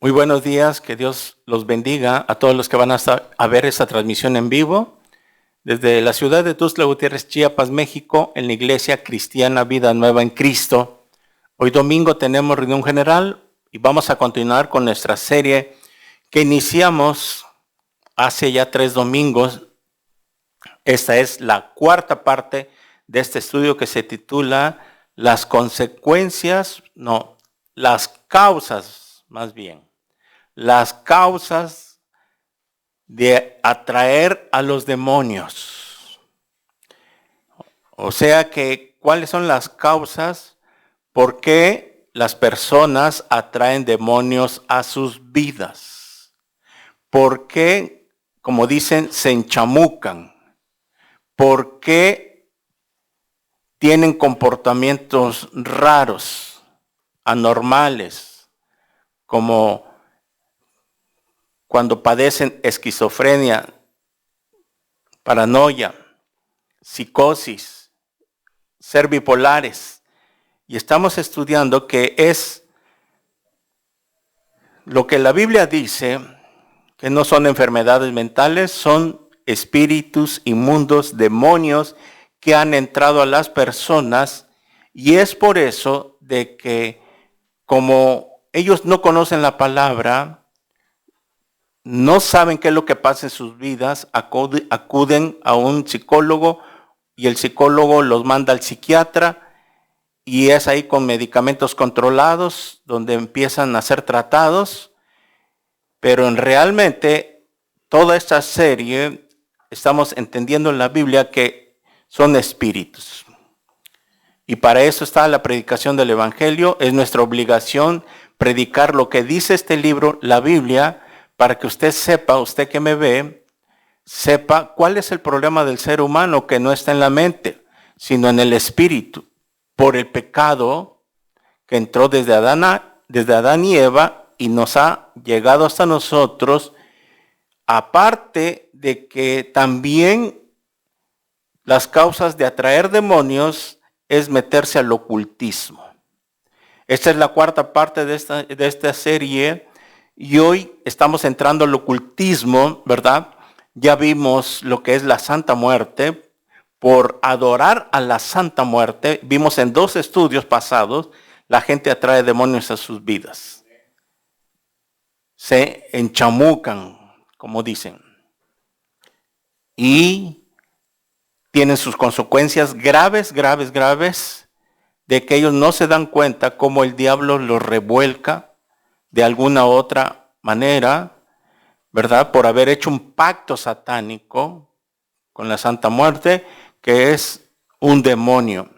Muy buenos días, que Dios los bendiga a todos los que van a ver esta transmisión en vivo desde la ciudad de Tuxtla Gutiérrez, Chiapas, México, en la Iglesia Cristiana Vida Nueva en Cristo. Hoy domingo tenemos reunión general y vamos a continuar con nuestra serie que iniciamos hace ya 3 domingos. Esta es la cuarta parte de este estudio que se titula las causas, más bien. Las causas de atraer a los demonios. O sea que, ¿cuáles son las causas? ¿Por qué las personas atraen demonios a sus vidas? ¿Por qué, como dicen, se enchamucan? ¿Por qué tienen comportamientos raros, anormales, como cuando padecen esquizofrenia, paranoia, psicosis, ser bipolares? Y estamos estudiando que es lo que la Biblia dice, que no son enfermedades mentales, son espíritus inmundos, demonios que han entrado a las personas, y es por eso de que como ellos no conocen la palabra, no saben qué es lo que pasa en sus vidas, acuden a un psicólogo y el psicólogo los manda al psiquiatra y es ahí con medicamentos controlados donde empiezan a ser tratados, pero realmente toda esta serie estamos entendiendo en la Biblia que son espíritus. Y para eso está la predicación del Evangelio. Es nuestra obligación predicar lo que dice este libro, la Biblia, para que usted sepa, usted que me ve, sepa cuál es el problema del ser humano, que no está en la mente, sino en el espíritu, por el pecado que entró desde Adán y Eva y nos ha llegado hasta nosotros, aparte de que también las causas de atraer demonios es meterse al ocultismo. Esta es la cuarta parte de esta serie. Y hoy estamos entrando al ocultismo, ¿verdad? Ya vimos lo que es la Santa Muerte. Por adorar a la Santa Muerte, vimos en 2 estudios pasados, la gente atrae demonios a sus vidas. Se enchamucan, como dicen. Y tienen sus consecuencias graves, de que ellos no se dan cuenta cómo el diablo los revuelca de alguna otra manera, ¿verdad? Por haber hecho un pacto satánico con la Santa Muerte, que es un demonio.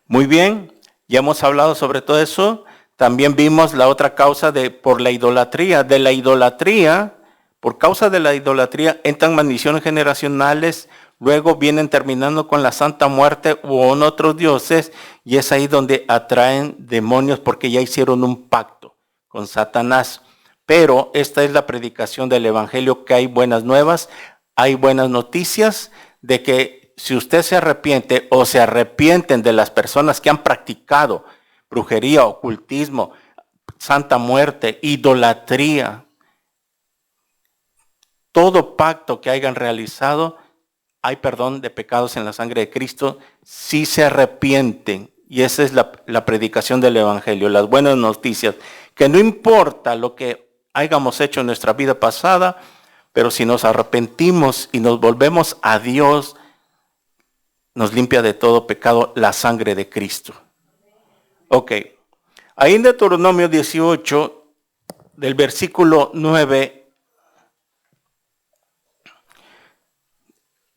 Muy bien, ya hemos hablado sobre todo eso. También vimos la otra causa por la idolatría. De la idolatría, por causa de la idolatría, entran maldiciones generacionales. Luego vienen terminando con la Santa Muerte o con otros dioses, y es ahí donde atraen demonios porque ya hicieron un pacto con Satanás. Pero esta es la predicación del Evangelio, que hay buenas nuevas, hay buenas noticias de que si usted se arrepiente o se arrepienten de las personas que han practicado brujería, ocultismo, Santa Muerte, idolatría, todo pacto que hayan realizado, hay perdón de pecados en la sangre de Cristo si se arrepienten. Y esa es la predicación del Evangelio, las buenas noticias. Que no importa lo que hayamos hecho en nuestra vida pasada, pero si nos arrepentimos y nos volvemos a Dios, nos limpia de todo pecado la sangre de Cristo. Ok. Ahí en Deuteronomio 18, del versículo 9,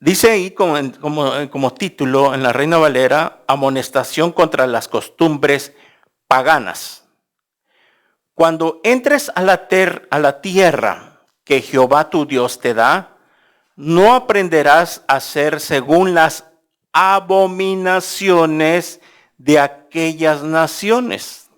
dice ahí como título en la Reina Valera, amonestación contra las costumbres paganas. Cuando entres a la tierra que Jehová tu Dios te da, no aprenderás a hacer según las abominaciones de aquellas naciones.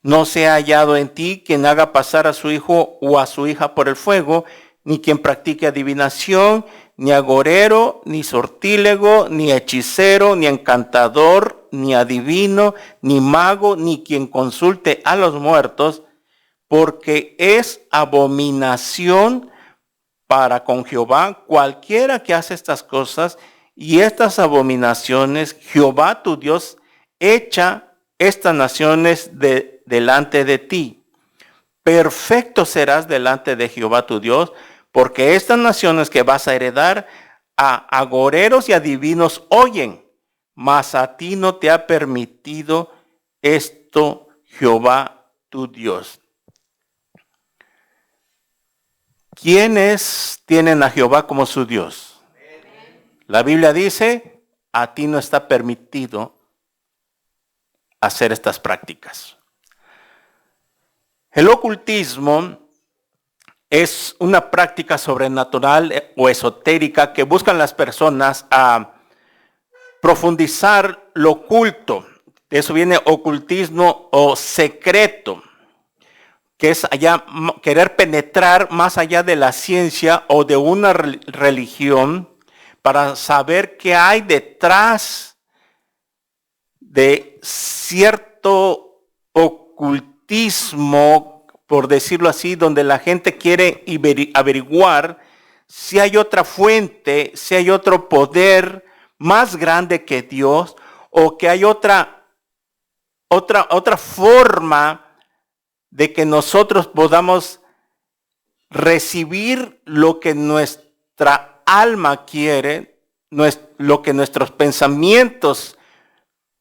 No se ha hallado en ti quien haga pasar a su hijo o a su hija por el fuego, ni quien practique adivinación, ni agorero, ni sortílego, ni hechicero, ni encantador, ni adivino, ni mago, ni quien consulte a los muertos, porque es abominación para con Jehová cualquiera que hace estas cosas, y estas abominaciones Jehová tu Dios echa estas naciones delante de ti. Perfecto serás delante de Jehová tu Dios, porque estas naciones que vas a heredar a agoreros y adivinos oyen, mas a ti no te ha permitido esto Jehová tu Dios. ¿Quiénes tienen a Jehová como su Dios? La Biblia dice, a ti no está permitido hacer estas prácticas. El ocultismo es una práctica sobrenatural o esotérica que buscan las personas a profundizar lo oculto. De eso viene ocultismo o secreto, que es querer penetrar más allá de la ciencia o de una religión para saber qué hay detrás de cierto ocultismo, por decirlo así, donde la gente quiere averiguar si hay otra fuente, si hay otro poder más grande que Dios, o que hay otra forma de que nosotros podamos recibir lo que nuestra alma quiere, lo que nuestros pensamientos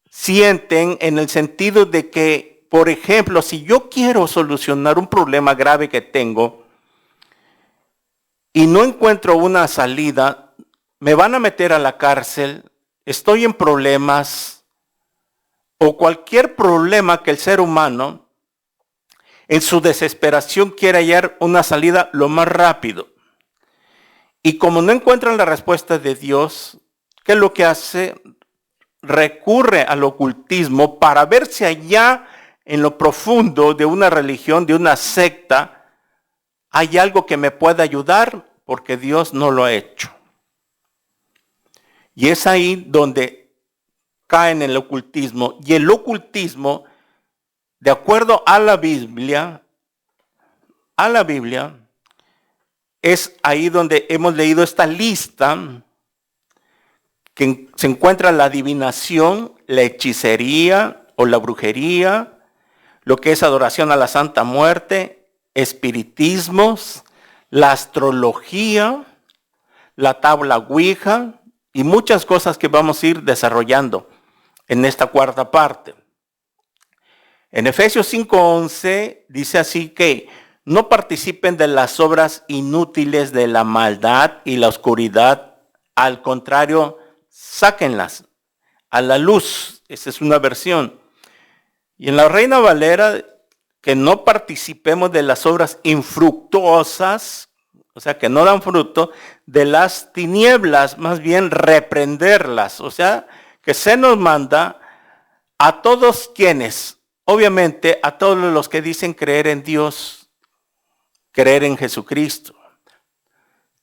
sienten, en el sentido de que, por ejemplo, si yo quiero solucionar un problema grave que tengo y no encuentro una salida, me van a meter a la cárcel, estoy en problemas, o cualquier problema que el ser humano en su desesperación quiere hallar una salida lo más rápido. Y como no encuentran la respuesta de Dios, ¿qué es lo que hace? Recurre al ocultismo para ver si allá en lo profundo de una religión, de una secta, hay algo que me pueda ayudar, porque Dios no lo ha hecho. Y es ahí donde caen en el ocultismo. Y el ocultismo, de acuerdo a la Biblia, es ahí donde hemos leído esta lista que se encuentra la adivinación, la hechicería o la brujería, lo que es adoración a la Santa Muerte, espiritismos, la astrología, la tabla Ouija y muchas cosas que vamos a ir desarrollando en esta cuarta parte. En Efesios 5:11 dice así que no participen de las obras inútiles de la maldad y la oscuridad, al contrario, sáquenlas a la luz. Esa es una versión. Y en la Reina Valera, que no participemos de las obras infructuosas, o sea, que no dan fruto, de las tinieblas, más bien reprenderlas. O sea, que se nos manda a todos quienes, obviamente a todos los que dicen creer en Dios, creer en Jesucristo.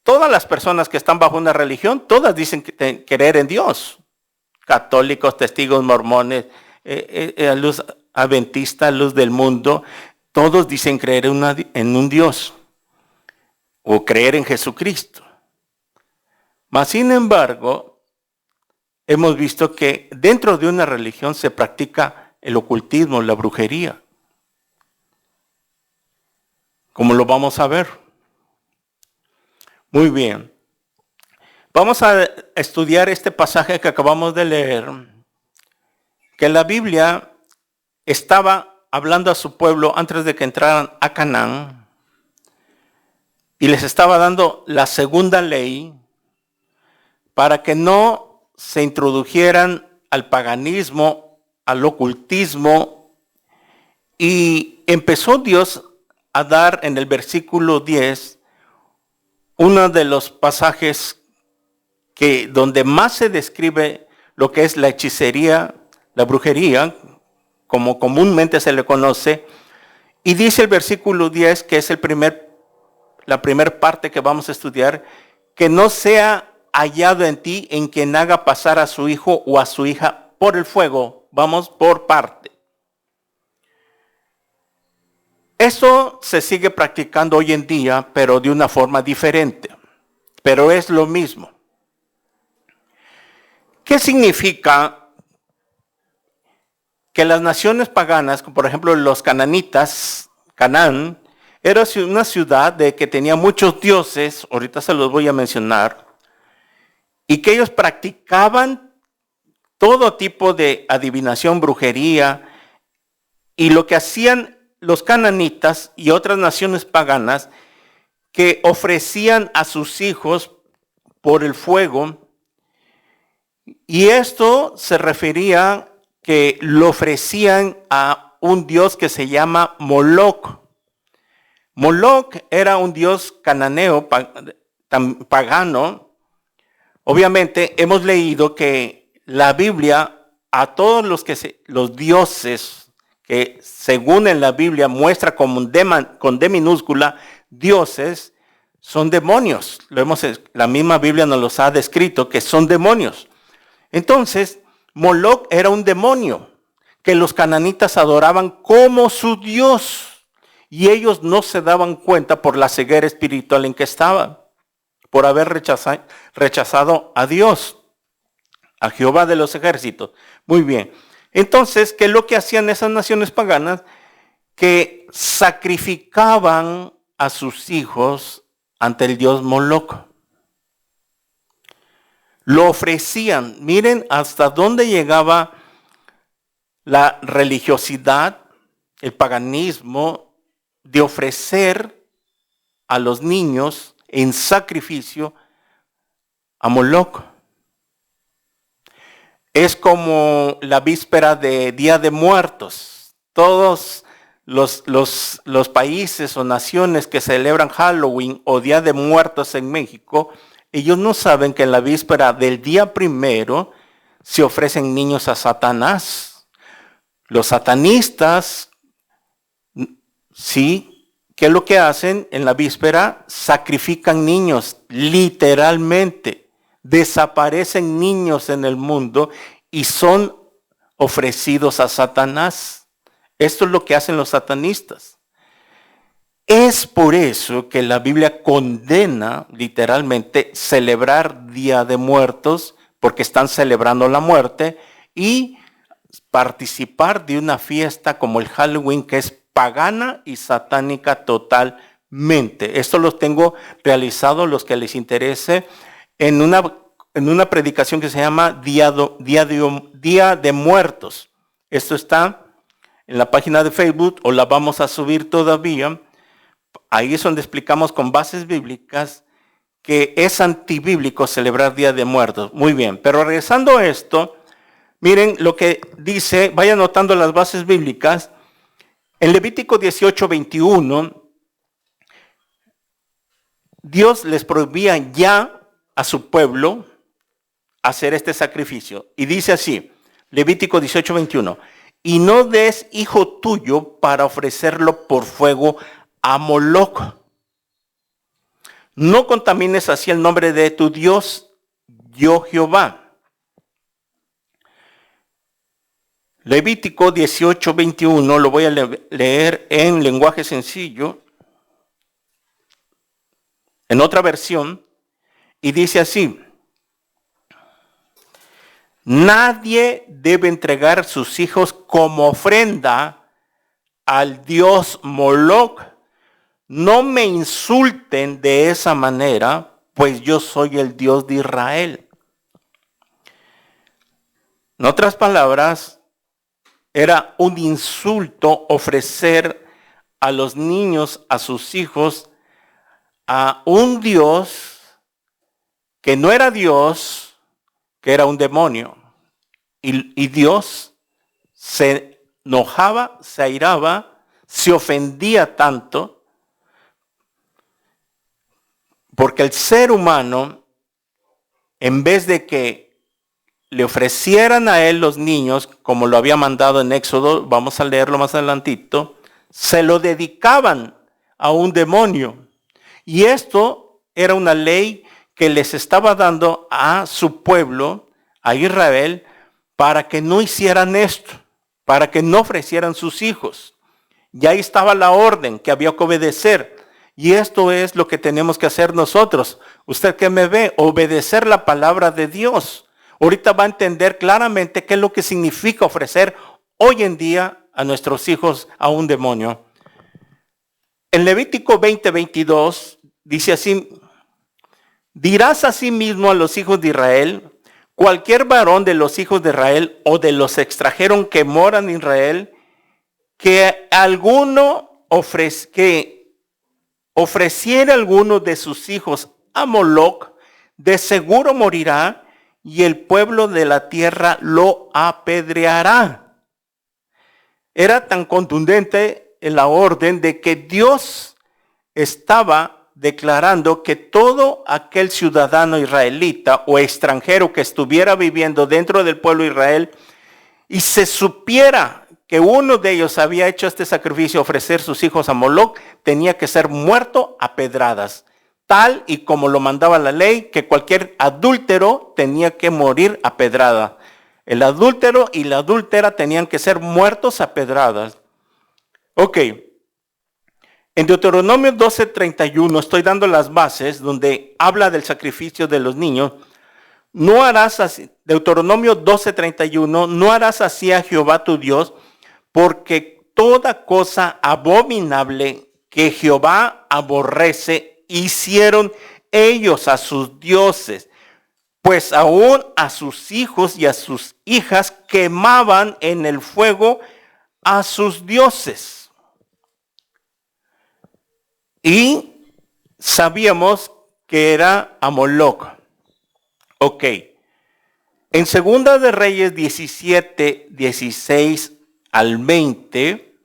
Todas las personas que están bajo una religión, todas dicen creer en Dios. Católicos, testigos, mormones, luz adventista, luz del mundo, todos dicen creer en un Dios o creer en Jesucristo. Mas, sin embargo, hemos visto que dentro de una religión se practica el ocultismo, la brujería. Como lo vamos a ver. Muy bien. Vamos a estudiar este pasaje que acabamos de leer, que la Biblia estaba hablando a su pueblo antes de que entraran a Canaán y les estaba dando la segunda ley para que no se introdujeran al paganismo, al ocultismo, y empezó Dios a dar en el versículo 10 uno de los pasajes donde más se describe lo que es la hechicería, la brujería, como comúnmente se le conoce, y dice el versículo 10, que es la primera parte que vamos a estudiar, que no sea hallado en ti en quien haga pasar a su hijo o a su hija por el fuego. Vamos por parte. Eso se sigue practicando hoy en día, pero de una forma diferente. Pero es lo mismo. ¿Qué significa que las naciones paganas, por ejemplo los cananitas, Canaán, era una ciudad que tenía muchos dioses, ahorita se los voy a mencionar, y que ellos practicaban todo tipo de adivinación, brujería, y lo que hacían los cananitas y otras naciones paganas, que ofrecían a sus hijos por el fuego, y esto se refería que lo ofrecían a un dios que se llama Moloc. Moloc era un dios cananeo, pagano. Obviamente hemos leído que la Biblia, a todos los dioses que según en la Biblia muestra con D minúscula, dioses, son demonios. La misma Biblia nos los ha descrito que son demonios. Entonces, Moloc era un demonio que los cananitas adoraban como su dios. Y ellos no se daban cuenta por la ceguera espiritual en que estaban, por haber rechazado a Dios, a Jehová de los ejércitos. Muy bien. Entonces, ¿qué es lo que hacían esas naciones paganas? Que sacrificaban a sus hijos ante el dios Moloc. Lo ofrecían. Miren hasta dónde llegaba la religiosidad, el paganismo, de ofrecer a los niños en sacrificio a Moloc. Es como la víspera de Día de Muertos. Todos los países o naciones que celebran Halloween o Día de Muertos en México, ellos no saben que en la víspera del día primero se ofrecen niños a Satanás. Los satanistas, sí, ¿qué es lo que hacen en la víspera? Sacrifican niños, literalmente. Desaparecen niños en el mundo y son ofrecidos a Satanás. Esto es lo que hacen los satanistas. Es por eso que la Biblia condena literalmente celebrar Día de Muertos, porque están celebrando la muerte, y participar de una fiesta como el Halloween, que es pagana y satánica totalmente. Esto los tengo realizado, los que les interese, en una predicación que se llama Día de Muertos. Esto está en la página de Facebook, o la vamos a subir todavía. Ahí es donde explicamos con bases bíblicas que es antibíblico celebrar Día de Muertos. Muy bien, pero regresando a esto, miren lo que dice, vayan notando las bases bíblicas. En Levítico 18:21, Dios les prohibía ya a su pueblo hacer este sacrificio. Y dice así, Levítico 18:21, y no des hijo tuyo para ofrecerlo por fuego a Moloc. No contamines así el nombre de tu Dios, yo Jehová. Levítico 18:21, lo voy a leer en lenguaje sencillo, en otra versión, y dice así: nadie debe entregar sus hijos como ofrenda al dios Moloc. No me insulten de esa manera, pues yo soy el Dios de Israel. En otras palabras, era un insulto ofrecer a los niños, a sus hijos, a un Dios que no era Dios, que era un demonio. Y Dios se enojaba, se airaba, se ofendía tanto, porque el ser humano, en vez de que le ofrecieran a él los niños, como lo había mandado en Éxodo, vamos a leerlo más adelantito, se lo dedicaban a un demonio. Y esto era una ley que les estaba dando a su pueblo, a Israel, para que no hicieran esto, para que no ofrecieran sus hijos. Y ahí estaba la orden que había que obedecer. Y esto es lo que tenemos que hacer nosotros. Usted que me ve, obedecer la palabra de Dios. Ahorita va a entender claramente qué es lo que significa ofrecer hoy en día a nuestros hijos a un demonio. En Levítico 20:22 dice así: dirás asimismo a los hijos de Israel: cualquier varón de los hijos de Israel o de los extranjeros que moran en Israel, que ofreciera alguno de sus hijos a Moloc, de seguro morirá, y el pueblo de la tierra lo apedreará. Era tan contundente la orden de que Dios estaba declarando que todo aquel ciudadano israelita o extranjero que estuviera viviendo dentro del pueblo de Israel y se supiera que uno de ellos había hecho este sacrificio, ofrecer sus hijos a Moloc, tenía que ser muerto a pedradas, tal y como lo mandaba la ley, que cualquier adúltero tenía que morir a pedrada. El adúltero y la adúltera tenían que ser muertos a pedradas. Ok. En Deuteronomio 12:31 estoy dando las bases donde habla del sacrificio de los niños. No harás así, Deuteronomio 12:31, no harás así a Jehová tu Dios, porque toda cosa abominable que Jehová aborrece hicieron ellos a sus dioses, pues aún a sus hijos y a sus hijas quemaban en el fuego a sus dioses. Y sabíamos que era a Moloc. Ok. En Segunda de Reyes 17, 16 al 20,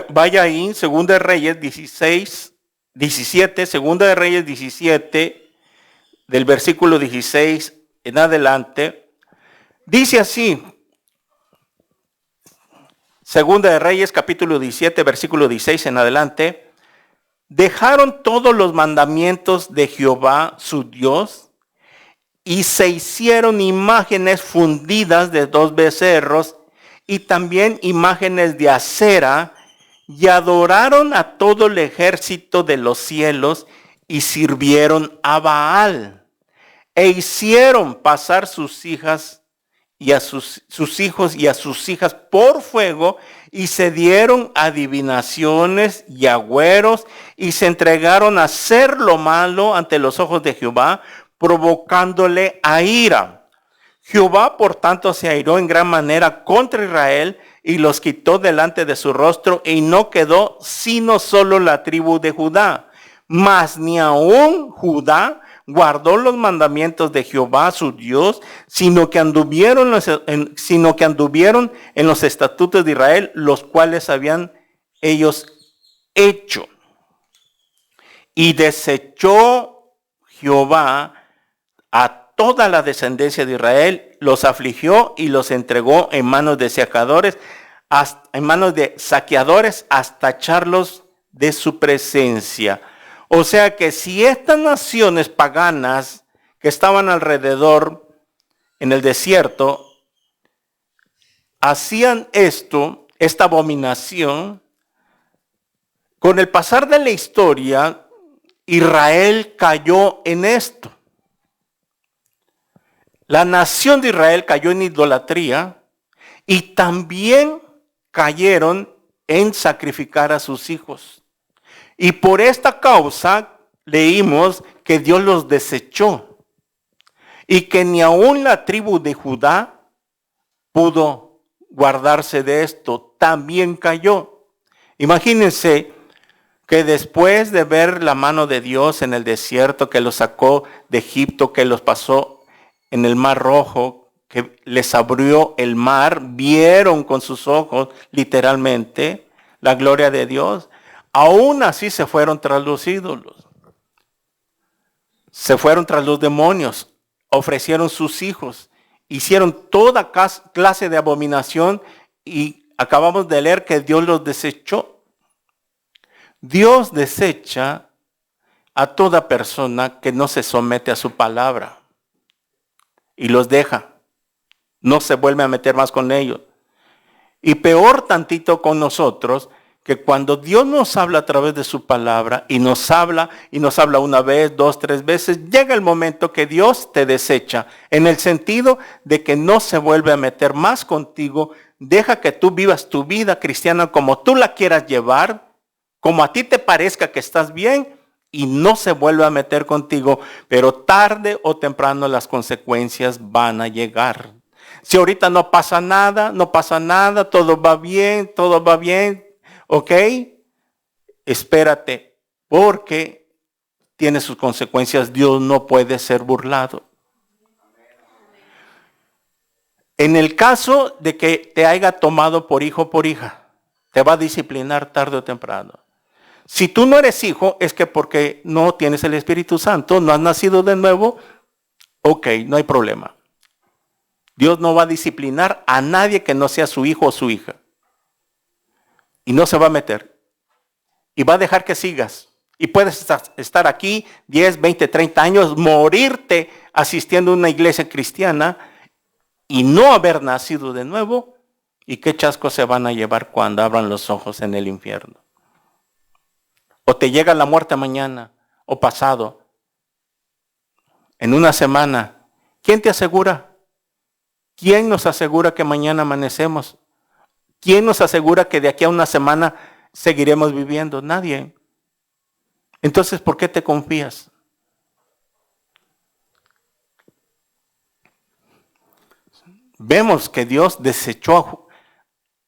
vaya ahí, Segunda de Reyes 16, 17, Segunda de Reyes 17, del versículo 16 en adelante, dice así, Segunda de Reyes capítulo 17, versículo 16 en adelante: dejaron todos los mandamientos de Jehová su Dios y se hicieron imágenes fundidas de 2 becerros y también imágenes de acera, y adoraron a todo el ejército de los cielos y sirvieron a Baal, e hicieron pasar sus hijas y a sus hijos y a sus hijas por fuego, y se dieron adivinaciones y agüeros, y se entregaron a hacer lo malo ante los ojos de Jehová, provocándole a ira. Jehová, por tanto, se airó en gran manera contra Israel y los quitó delante de su rostro, y no quedó sino solo la tribu de Judá. Mas ni aun Judá guardó los mandamientos de Jehová su Dios, sino que anduvieron en los estatutos de Israel, los cuales habían ellos hecho. Y desechó Jehová a toda la descendencia de Israel, los afligió y los entregó en manos de saqueadores, hasta echarlos de su presencia. O sea que si estas naciones paganas que estaban alrededor en el desierto hacían esta abominación, con el pasar de la historia, Israel cayó en esto. La nación de Israel cayó en idolatría y también cayeron en sacrificar a sus hijos. Y por esta causa leímos que Dios los desechó y que ni aun la tribu de Judá pudo guardarse de esto, también cayó. Imagínense que después de ver la mano de Dios en el desierto, que los sacó de Egipto, que los pasó en el Mar Rojo, que les abrió el mar, vieron con sus ojos literalmente la gloria de Dios. Aún así se fueron tras los ídolos, se fueron tras los demonios, ofrecieron sus hijos, hicieron toda clase de abominación, y acabamos de leer que Dios los desechó. Dios desecha a toda persona que no se somete a su palabra. y los deja. No se vuelve a meter más con ellos. Y peor tantito con nosotros, que cuando Dios nos habla a través de su palabra y nos habla una vez, dos, tres veces, llega el momento que Dios te desecha, en el sentido de que no se vuelve a meter más contigo, deja que tú vivas tu vida cristiana como tú la quieras llevar, como a ti te parezca que estás bien, y no se vuelve a meter contigo, pero tarde o temprano las consecuencias van a llegar. Si ahorita no pasa nada, todo va bien, ¿ok? Espérate, porque tiene sus consecuencias. Dios no puede ser burlado. En el caso de que te haya tomado por hijo o por hija, te va a disciplinar tarde o temprano. Si tú no eres hijo, es que porque no tienes el Espíritu Santo, no has nacido de nuevo, ok, no hay problema. Dios no va a disciplinar a nadie que no sea su hijo o su hija. Y no se va a meter. Y va a dejar que sigas. Y puedes estar aquí 10, 20, 30 años, morirte asistiendo a una iglesia cristiana y no haber nacido de nuevo. ¿Y qué chascos se van a llevar cuando abran los ojos en el infierno? O te llega la muerte mañana o pasado. En una semana. ¿Quién te asegura? ¿Quién nos asegura que mañana amanecemos? ¿Quién nos asegura que de aquí a una semana seguiremos viviendo? Nadie. Entonces, ¿por qué te confías? Vemos que Dios desechó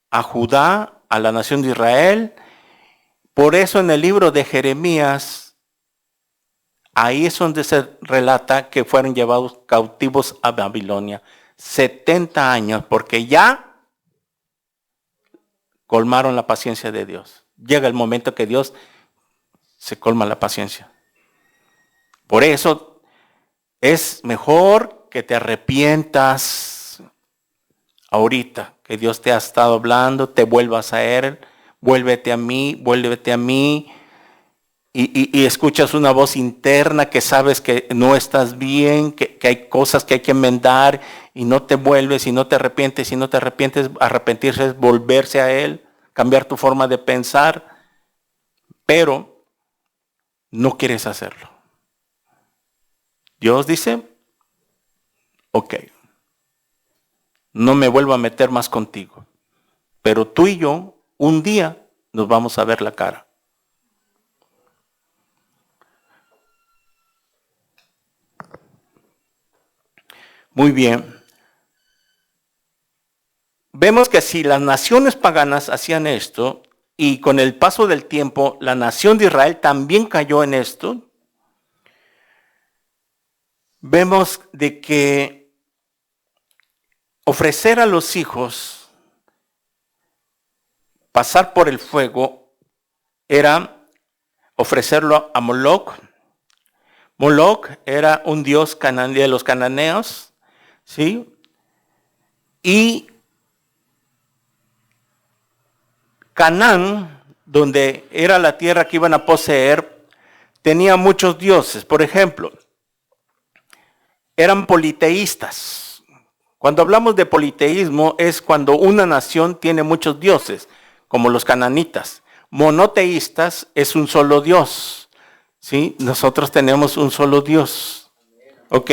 a Judá, a la nación de Israel. Por eso en el libro de Jeremías, ahí es donde se relata que fueron llevados cautivos a Babilonia. 70 años, porque ya colmaron la paciencia de Dios. Llega el momento que Dios se colma la paciencia. Por eso es mejor que te arrepientas ahorita, que Dios te ha estado hablando, te vuelvas a Él, vuélvete a mí, y escuchas una voz interna que sabes que no estás bien, que hay cosas que hay que enmendar, y no te vuelves, y no te arrepientes, arrepentirse es volverse a Él, cambiar tu forma de pensar, pero no quieres hacerlo. Dios dice, ok, no me vuelvo a meter más contigo, pero tú y yo un día nos vamos a ver la cara. Muy bien. Vemos que si las naciones paganas hacían esto, y con el paso del tiempo la nación de Israel también cayó en esto, vemos de que ofrecer a los hijos pasar por el fuego era ofrecerlo a Moloch. Moloch era un dios de los cananeos, ¿sí? Y Canaán, donde era la tierra que iban a poseer, tenía muchos dioses. Por ejemplo, eran politeístas. Cuando hablamos de politeísmo es cuando una nación tiene muchos dioses, como los cananitas. Monoteístas es un solo Dios. ¿Sí? Nosotros tenemos un solo Dios. Ok.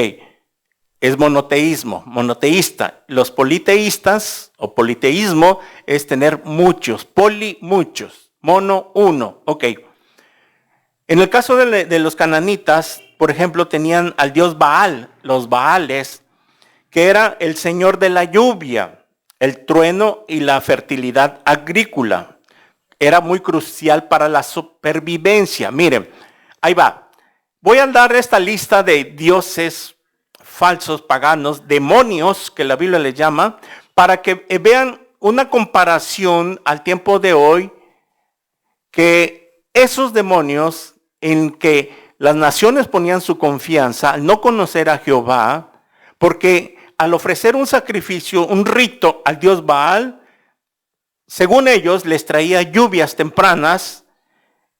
Es monoteísmo, monoteísta. Los politeístas o politeísmo es tener muchos, muchos, mono uno. Ok. En el caso de los cananitas, por ejemplo, tenían al dios Baal, los Baales, que era el señor de la lluvia, el trueno y la fertilidad agrícola. Era muy crucial para la supervivencia. Miren, ahí va. Voy a dar esta lista de dioses falsos, paganos, demonios, que la Biblia les llama, para que vean una comparación al tiempo de hoy, que esos demonios en que las naciones ponían su confianza al no conocer a Jehová, porque al ofrecer un sacrificio, un rito al dios Baal, según ellos les traía lluvias tempranas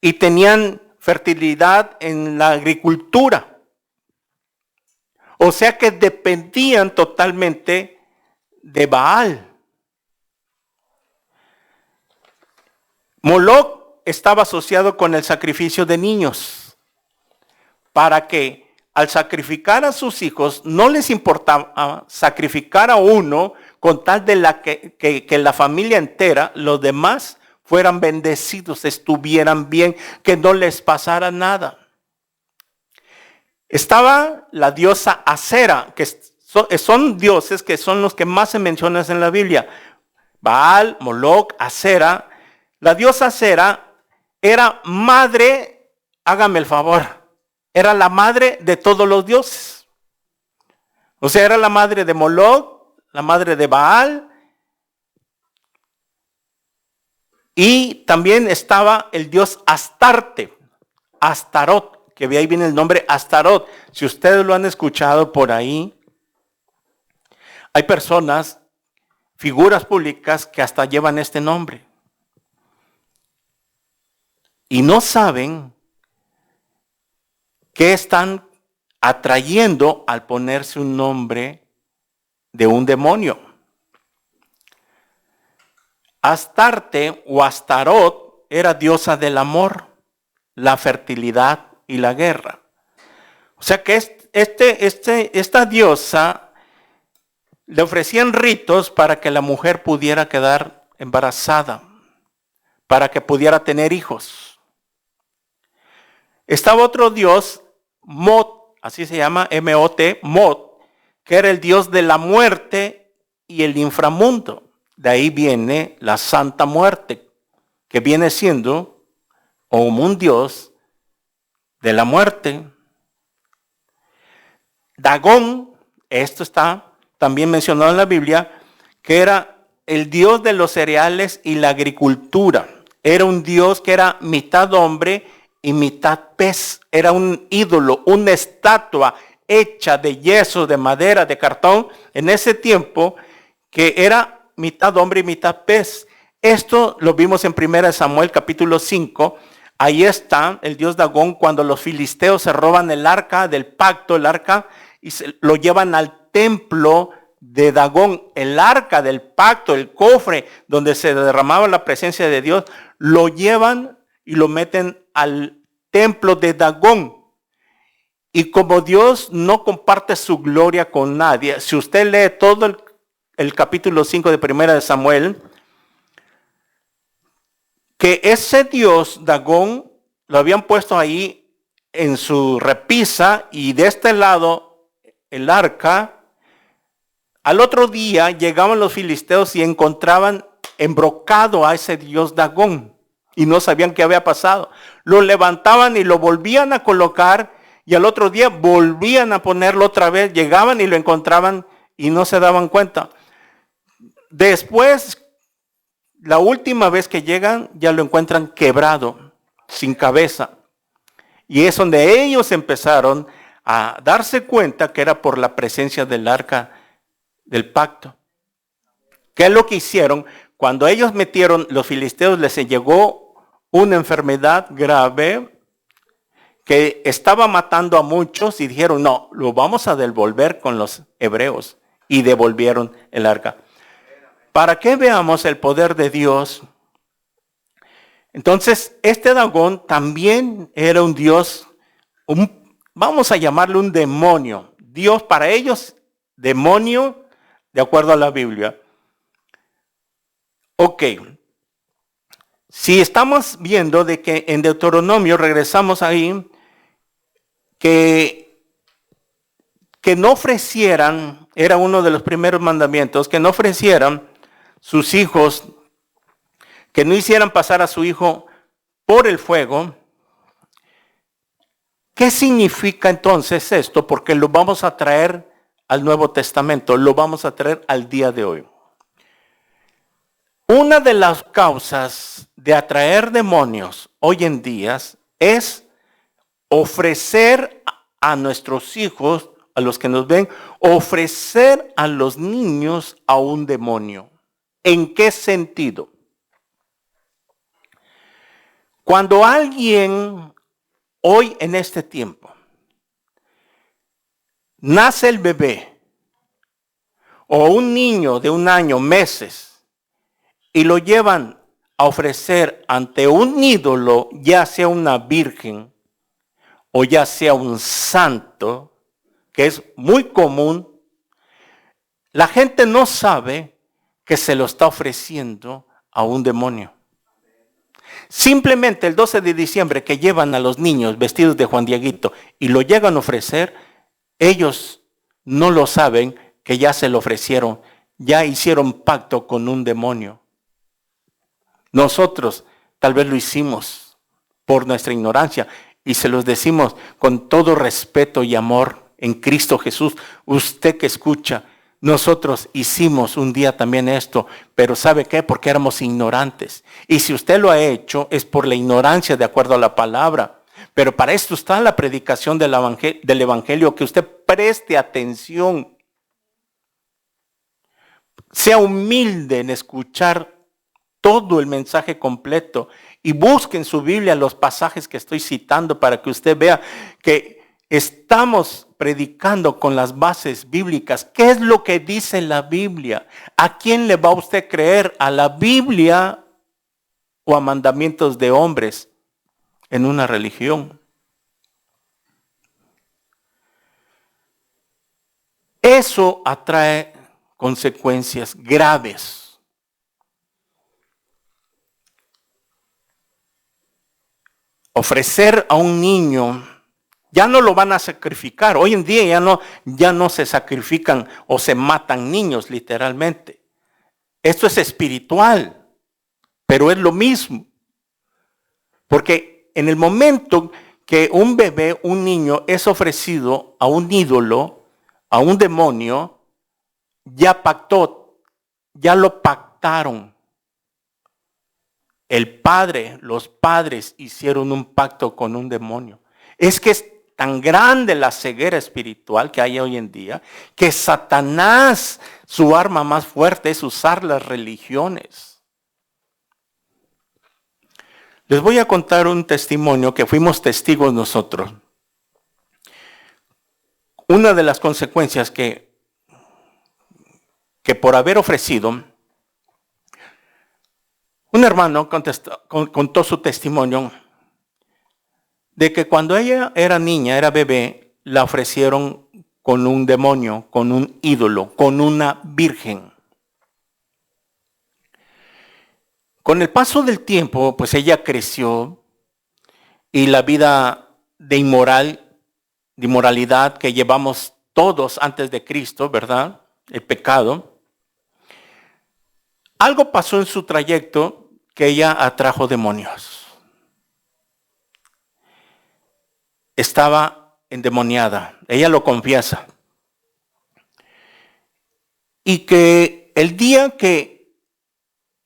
y tenían fertilidad en la agricultura. O sea que dependían totalmente de Baal. Moloc estaba asociado con el sacrificio de niños, para que al sacrificar a sus hijos no les importaba sacrificar a uno con tal de que la familia entera, los demás, fueran bendecidos, estuvieran bien, que no les pasara nada. Estaba la diosa Acera, que son dioses que son los que más se mencionan en la Biblia. Baal, Moloc, Acera. La diosa Acera era madre, hágame el favor, era la madre de todos los dioses. O sea, era la madre de Moloc, la madre de Baal. Y también estaba el dios Astarte, Astarot, que de ahí viene el nombre Astarot. Si ustedes lo han escuchado por ahí, hay personas, figuras públicas que hasta llevan este nombre. Y no saben qué están atrayendo al ponerse un nombre de un demonio. Astarte o Astarot era diosa del amor, la fertilidad y la guerra. O sea que esta diosa le ofrecían ritos para que la mujer pudiera quedar embarazada, para que pudiera tener hijos. Estaba otro dios, Mot, así se llama, M-O-T, Mot, que era el dios de la muerte y el inframundo. De ahí viene la Santa Muerte, que viene siendo como un dios de la muerte. Dagón, esto está también mencionado en la Biblia, que era el dios de los cereales y la agricultura. Era un dios que era mitad hombre y mitad pez. Era un ídolo, una estatua hecha de yeso, de madera, de cartón, en ese tiempo, que era mitad hombre y mitad pez. Esto lo vimos en 1 Samuel capítulo 5. Ahí está el dios Dagón cuando los filisteos se roban el arca del pacto, el arca, y lo llevan al templo de Dagón. El arca del pacto, el cofre donde se derramaba la presencia de Dios, lo llevan y lo meten al templo de Dagón. Y como Dios no comparte su gloria con nadie, si usted lee todo el capítulo 5 de 1 Samuel, que ese dios Dagón lo habían puesto ahí en su repisa y de este lado el arca. Al otro día llegaban los filisteos y encontraban embrocado a ese dios Dagón y no sabían qué había pasado. Lo levantaban y lo volvían a colocar y al otro día volvían a ponerlo otra vez. Llegaban y lo encontraban y no se daban cuenta. Después, la última vez que llegan, ya lo encuentran quebrado, sin cabeza. Y es donde ellos empezaron a darse cuenta que era por la presencia del arca del pacto. ¿Qué es lo que hicieron? Cuando ellos metieron, los filisteos les llegó una enfermedad grave que estaba matando a muchos y dijeron, no, lo vamos a devolver con los hebreos. Y devolvieron el arca. Para que veamos el poder de Dios. Entonces, este Dagón también era un dios, vamos a llamarle un demonio. Dios para ellos, demonio, de acuerdo a la Biblia. Ok. Si estamos viendo de que en Deuteronomio, regresamos ahí, que no ofrecieran, era uno de los primeros mandamientos, que no ofrecieran sus hijos, que no hicieran pasar a su hijo por el fuego. ¿Qué significa entonces esto? Porque lo vamos a traer al Nuevo Testamento, lo vamos a traer al día de hoy. Una de las causas de atraer demonios hoy en día es ofrecer a nuestros hijos, a los que nos ven, ofrecer a los niños a un demonio. ¿En qué sentido? Cuando alguien hoy en este tiempo nace el bebé o un niño de 1 año, meses, y lo llevan a ofrecer ante un ídolo, ya sea una virgen o ya sea un santo, que es muy común, la gente no sabe que se lo está ofreciendo a un demonio. Simplemente el 12 de diciembre que llevan a los niños vestidos de Juan Dieguito y lo llegan a ofrecer, ellos no lo saben que ya se lo ofrecieron, ya hicieron pacto con un demonio. Nosotros tal vez lo hicimos por nuestra ignorancia y se los decimos con todo respeto y amor en Cristo Jesús. Usted que escucha, nosotros hicimos un día también esto, pero ¿sabe qué? Porque éramos ignorantes. Y si usted lo ha hecho es por la ignorancia de acuerdo a la palabra. Pero para esto está la predicación del evangelio, que usted preste atención. Sea humilde en escuchar todo el mensaje completo y busque en su Biblia los pasajes que estoy citando para que usted vea que estamos predicando con las bases bíblicas. ¿Qué es lo que dice la Biblia? ¿A quién le va usted a creer? ¿A la Biblia o a mandamientos de hombres en una religión? Eso atrae consecuencias graves. Ofrecer a un niño, ya no lo van a sacrificar. Hoy en día ya no se sacrifican o se matan niños literalmente. Esto es espiritual, pero es lo mismo. Porque en el momento que un bebé, un niño es ofrecido a un ídolo, a un demonio, ya pactó, ya lo pactaron. Los padres hicieron un pacto con un demonio. Es que es tan grande la ceguera espiritual que hay hoy en día, que Satanás, su arma más fuerte es usar las religiones. Les voy a contar un testimonio que fuimos testigos nosotros. Una de las consecuencias que por haber ofrecido, un hermano contó su testimonio de que cuando ella era niña, era bebé, la ofrecieron con un demonio, con un ídolo, con una virgen. Con el paso del tiempo, pues ella creció y la vida de inmoralidad que llevamos todos antes de Cristo, ¿verdad? El pecado. Algo pasó en su trayecto que ella atrajo demonios. Estaba endemoniada, ella lo confiesa. Y que el día que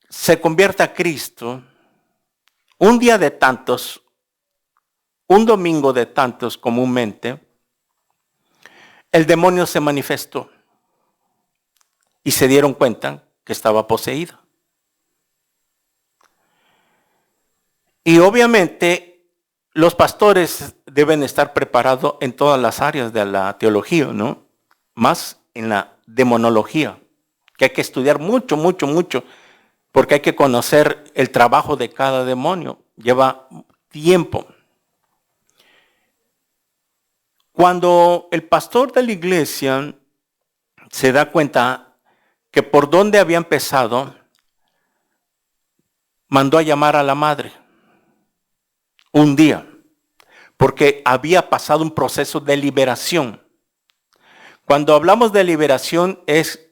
se convierta a Cristo, un día de tantos, un domingo de tantos comúnmente, el demonio se manifestó y se dieron cuenta que estaba poseída. Y obviamente los pastores deben estar preparados en todas las áreas de la teología, ¿no? Más en la demonología, que hay que estudiar mucho, porque hay que conocer el trabajo de cada demonio. Lleva tiempo. Cuando el pastor de la iglesia se da cuenta que por donde había empezado, mandó a llamar a la madre un día, porque había pasado un proceso de liberación. Cuando hablamos de liberación es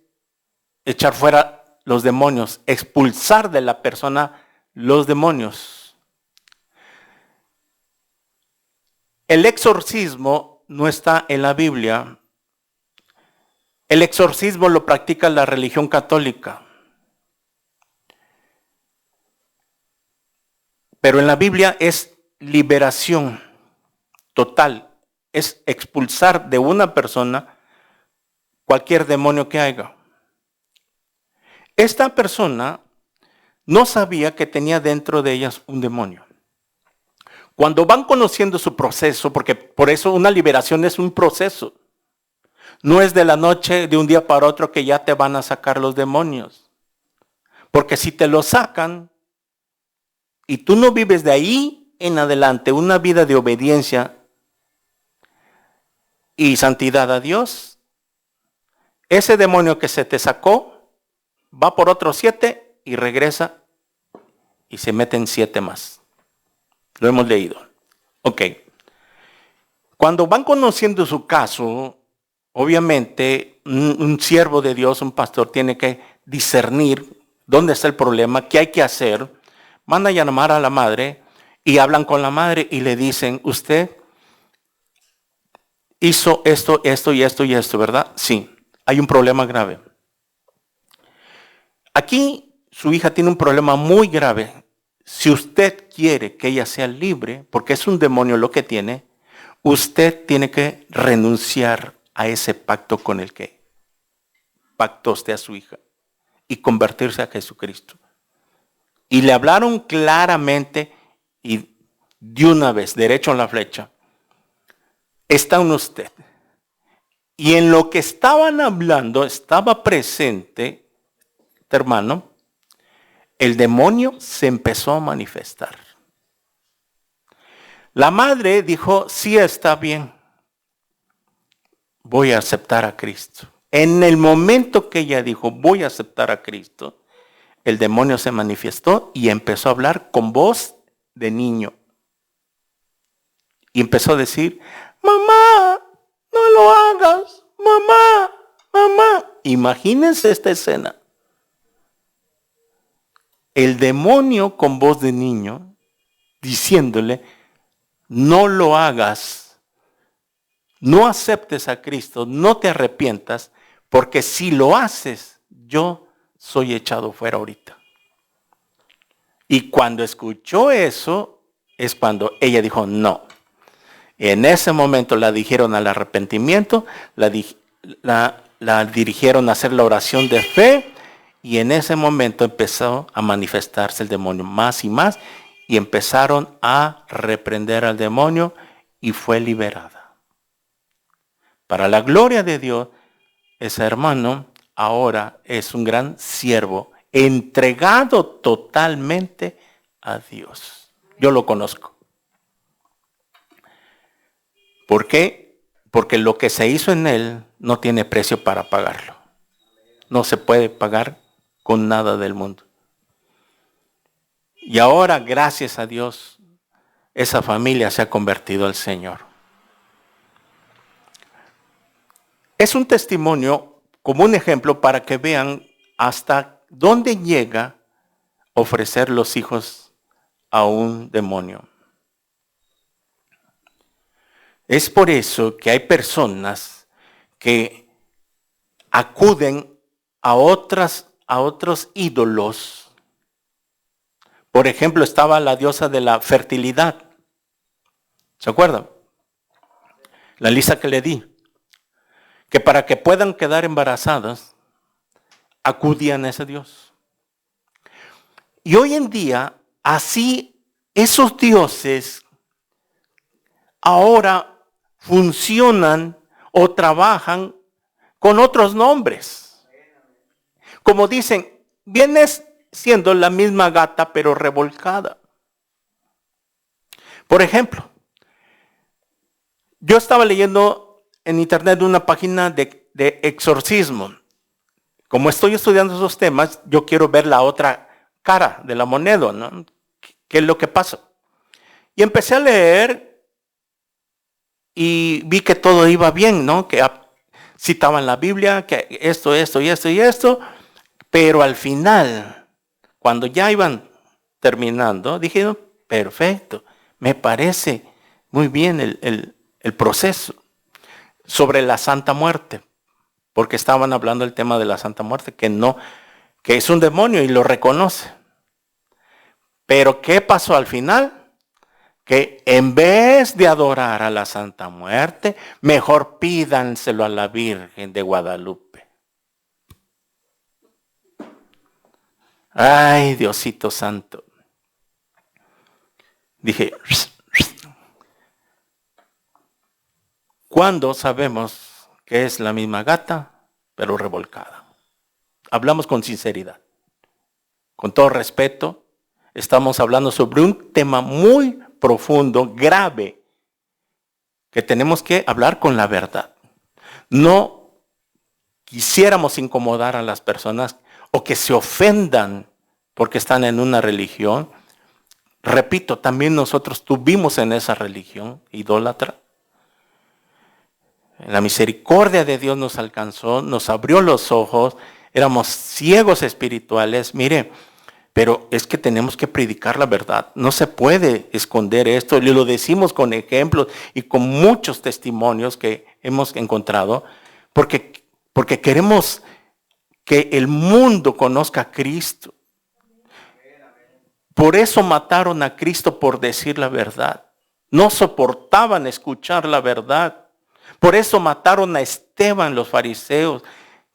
echar fuera los demonios, expulsar de la persona los demonios. El exorcismo no está en la Biblia. El exorcismo lo practica la religión católica. Pero en la Biblia es liberación total. Es expulsar de una persona cualquier demonio que haya. Esta persona no sabía que tenía dentro de ellas un demonio. Cuando van conociendo su proceso, porque por eso una liberación es un proceso. No es de la noche, de un día para otro, que ya te van a sacar los demonios. Porque si te lo sacan y tú no vives de ahí en adelante una vida de obediencia y santidad a Dios, ese demonio que se te sacó va por otros 7 y regresa y se meten 7 más. Lo hemos leído. Ok. Cuando van conociendo su caso, obviamente un siervo de Dios, un pastor, tiene que discernir dónde está el problema, qué hay que hacer. Manda a llamar a la madre y hablan con la madre y le dicen, usted hizo esto, esto y esto y esto, ¿verdad? Sí, hay un problema grave. Aquí su hija tiene un problema muy grave. Si usted quiere que ella sea libre, porque es un demonio lo que tiene, usted tiene que renunciar a ese pacto con el que pactó usted a su hija y convertirse a Jesucristo. Y le hablaron claramente y de una vez, derecho a la flecha, está en usted. Y en lo que estaban hablando, estaba presente, hermano, el demonio se empezó a manifestar. La madre dijo, sí, está bien, voy a aceptar a Cristo. En el momento que ella dijo, voy a aceptar a Cristo, el demonio se manifestó y empezó a hablar con voz de niño. Y empezó a decir, mamá, no lo hagas, mamá, mamá. Imagínense esta escena. El demonio con voz de niño diciéndole, no lo hagas, no aceptes a Cristo, no te arrepientas, porque si lo haces, yo soy echado fuera ahorita. Y cuando escuchó eso, es cuando ella dijo, no. En ese momento la dirigieron al arrepentimiento, la dirigieron a hacer la oración de fe, y en ese momento empezó a manifestarse el demonio más y más, y empezaron a reprender al demonio, y fue liberada. Para la gloria de Dios, ese hermano ahora es un gran siervo, entregado totalmente a Dios. Yo lo conozco. ¿Por qué? Porque lo que se hizo en él no tiene precio para pagarlo. No se puede pagar con nada del mundo. Y ahora, gracias a Dios, esa familia se ha convertido al Señor. Es un testimonio como un ejemplo para que vean hasta dónde llega ofrecer los hijos a un demonio. Es por eso que hay personas que acuden a otros ídolos. Por ejemplo, estaba la diosa de la fertilidad. ¿Se acuerdan? La lista que le di. Que para que puedan quedar embarazadas, acudían a ese Dios. Y hoy en día, así, esos dioses ahora funcionan o trabajan con otros nombres. Como dicen, vienes siendo la misma gata pero revolcada. Por ejemplo, yo estaba leyendo en internet una página de exorcismo. Como estoy estudiando esos temas, yo quiero ver la otra cara de la moneda, ¿no? ¿Qué es lo que pasa? Y empecé a leer y vi que todo iba bien, ¿no? Que citaban la Biblia, que esto, y esto, pero al final, cuando ya iban terminando, dije, no, perfecto, me parece muy bien el proceso sobre la Santa Muerte, porque estaban hablando del tema de la Santa Muerte, que es un demonio y lo reconoce. Pero ¿qué pasó al final? Que en vez de adorar a la Santa Muerte, mejor pídanselo a la Virgen de Guadalupe. Ay, Diosito Santo. Dije, ¿cuándo sabemos que es la misma gata, pero revolcada. Hablamos con sinceridad, con todo respeto. Estamos hablando sobre un tema muy profundo, grave, que tenemos que hablar con la verdad. No quisiéramos incomodar a las personas o que se ofendan porque están en una religión. Repito, también nosotros tuvimos en esa religión idólatra. La misericordia de Dios nos alcanzó, nos abrió los ojos, éramos ciegos espirituales. Mire, pero es que tenemos que predicar la verdad. No se puede esconder esto. Y lo decimos con ejemplos y con muchos testimonios que hemos encontrado, porque queremos que el mundo conozca a Cristo. Por eso mataron a Cristo, por decir la verdad. No soportaban escuchar la verdad. Por eso mataron a Esteban los fariseos,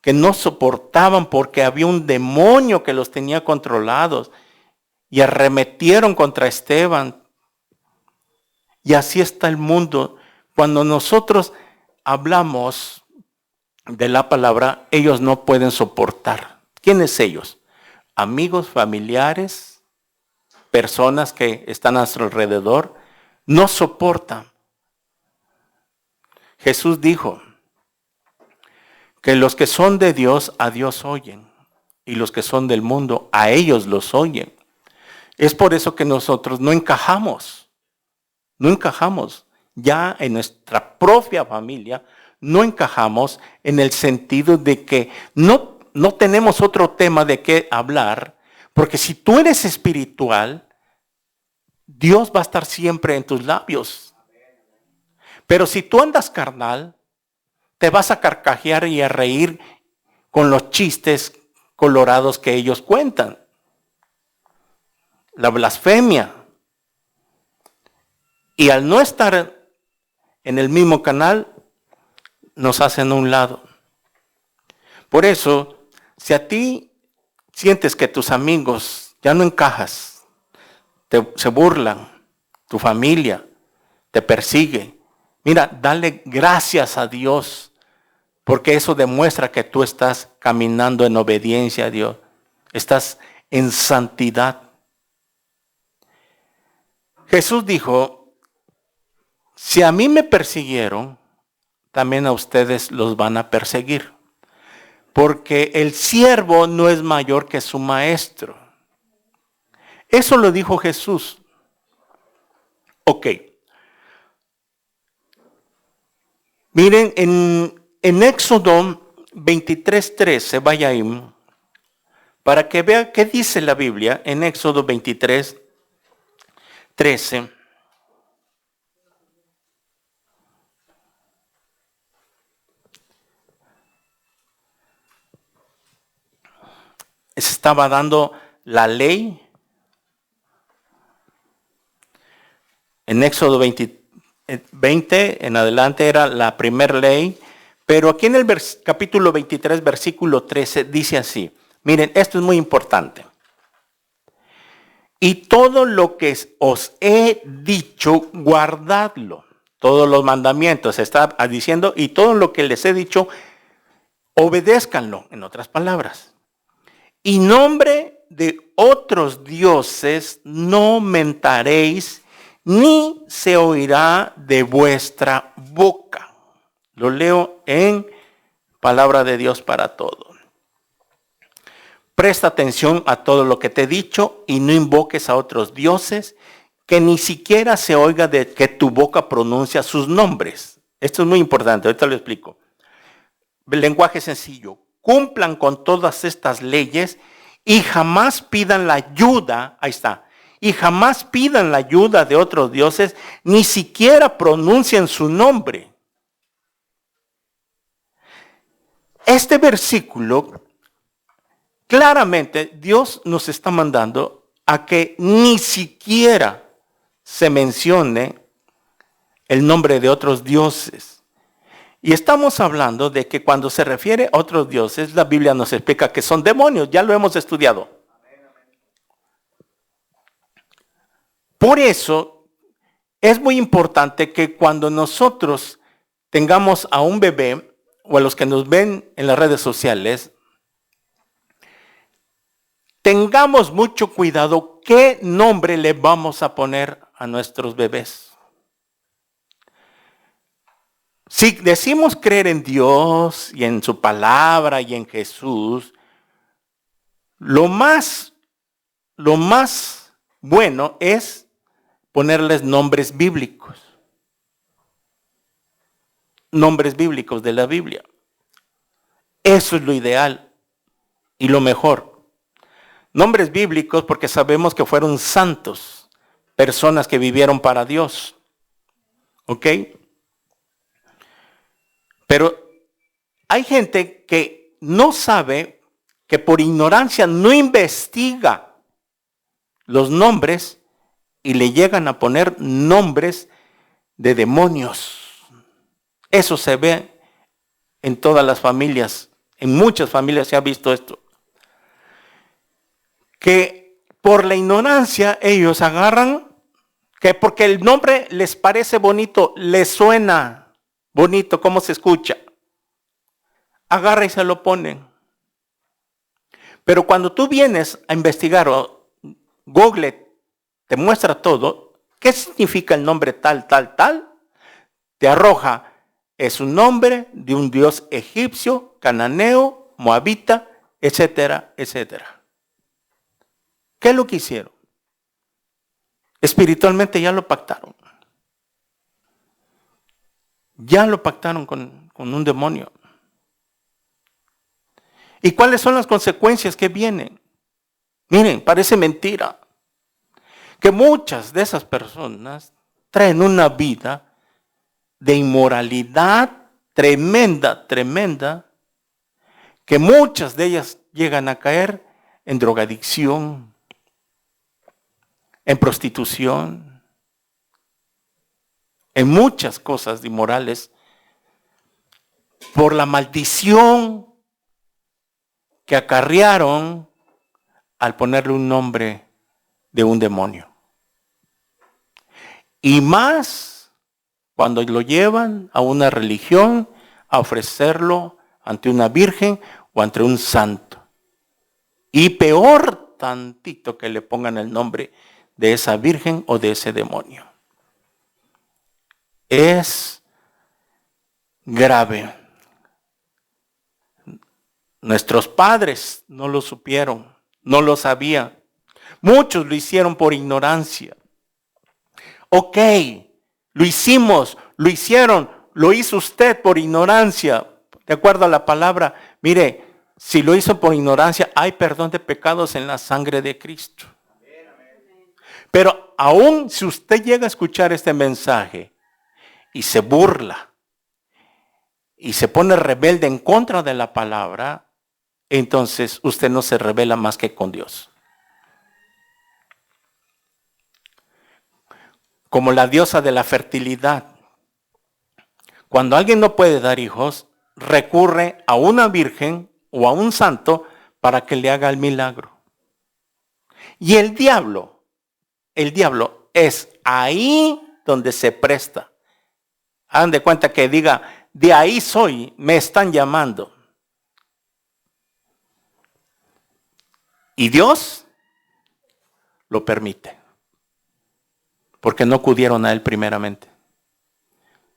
que no soportaban porque había un demonio que los tenía controlados. Y arremetieron contra Esteban. Y así está el mundo. Cuando nosotros hablamos de la palabra, ellos no pueden soportar. ¿Quiénes ellos? Amigos, familiares, personas que están a nuestro alrededor, no soportan. Jesús dijo que los que son de Dios, a Dios oyen, y los que son del mundo, a ellos los oyen. Es por eso que nosotros no encajamos ya en nuestra propia familia, no encajamos en el sentido de que no tenemos otro tema de qué hablar, porque si tú eres espiritual, Dios va a estar siempre en tus labios. Pero si tú andas carnal, te vas a carcajear y a reír con los chistes colorados que ellos cuentan. La blasfemia. Y al no estar en el mismo canal, nos hacen a un lado. Por eso, si a ti sientes que tus amigos ya no encajas, se burlan, tu familia te persigue, mira, dale gracias a Dios, porque eso demuestra que tú estás caminando en obediencia a Dios, estás en santidad. Jesús dijo, si a mí me persiguieron, también a ustedes los van a perseguir. Porque el siervo no es mayor que su maestro. Eso lo dijo Jesús. Ok. Miren, en Éxodo 23:13, vaya ahí, para que vea qué dice la Biblia en Éxodo 23:13. Se estaba dando la ley. En Éxodo 20 en adelante era la primera ley. Pero aquí en el capítulo 23, versículo 13, dice así. Miren, esto es muy importante. Y todo lo que os he dicho, guardadlo. Todos los mandamientos, está diciendo, y todo lo que les he dicho, obedézcanlo, en otras palabras. Y nombre de otros dioses no mentaréis, ni se oirá de vuestra boca. Lo leo en Palabra de Dios para todo. Presta atención a todo lo que te he dicho y no invoques a otros dioses, que ni siquiera se oiga de que tu boca pronuncia sus nombres. Esto es muy importante, ahorita lo explico. Lenguaje sencillo. Cumplan con todas estas leyes y jamás pidan la ayuda, ahí está, y jamás pidan la ayuda de otros dioses, ni siquiera pronuncien su nombre. Este versículo, claramente Dios nos está mandando a que ni siquiera se mencione el nombre de otros dioses. Y estamos hablando de que cuando se refiere a otros dioses, la Biblia nos explica que son demonios, ya lo hemos estudiado. Por eso es muy importante que cuando nosotros tengamos a un bebé o a los que nos ven en las redes sociales, tengamos mucho cuidado qué nombre le vamos a poner a nuestros bebés. Si decimos creer en Dios y en su palabra y en Jesús, lo más bueno es ponerles nombres bíblicos. Nombres bíblicos de la Biblia. Eso es lo ideal y lo mejor. Nombres bíblicos porque sabemos que fueron santos, personas que vivieron para Dios. ¿Ok? Pero hay gente que no sabe, que por ignorancia no investiga los nombres y le llegan a poner nombres de demonios. Eso se ve en todas las familias, en muchas familias se ha visto esto. Que por la ignorancia ellos agarran, que porque el nombre les parece bonito, les suena bonito, ¿cómo se escucha? Agarra y se lo ponen. Pero cuando tú vienes a investigar, o Google te muestra todo, ¿qué significa el nombre tal, tal, tal? Te arroja, es un nombre de un dios egipcio, cananeo, moabita, etcétera, etcétera. ¿Qué es lo que hicieron? Espiritualmente ya lo pactaron. Ya lo pactaron con un demonio. ¿Y cuáles son las consecuencias que vienen? Miren, parece mentira que muchas de esas personas traen una vida de inmoralidad tremenda, tremenda, que muchas de ellas llegan a caer en drogadicción, en prostitución, en muchas cosas inmorales, por la maldición que acarrearon al ponerle un nombre de un demonio. Y más cuando lo llevan a una religión a ofrecerlo ante una virgen o ante un santo. Y peor tantito que le pongan el nombre de esa virgen o de ese demonio. Es grave. Nuestros padres no lo supieron, no lo sabían. Muchos lo hicieron por ignorancia. Ok, lo hicimos, lo hicieron, lo hizo usted por ignorancia. De acuerdo a la palabra, mire, si lo hizo por ignorancia, hay perdón de pecados en la sangre de Cristo. Pero aún si usted llega a escuchar este mensaje y se burla y se pone rebelde en contra de la palabra, entonces usted no se rebela más que con Dios. Como la diosa de la fertilidad. Cuando alguien no puede dar hijos, recurre a una virgen o a un santo para que le haga el milagro. Y el diablo es ahí donde se presta. Hagan de cuenta que diga, de ahí soy, me están llamando. Y Dios lo permite. Porque no acudieron a él primeramente.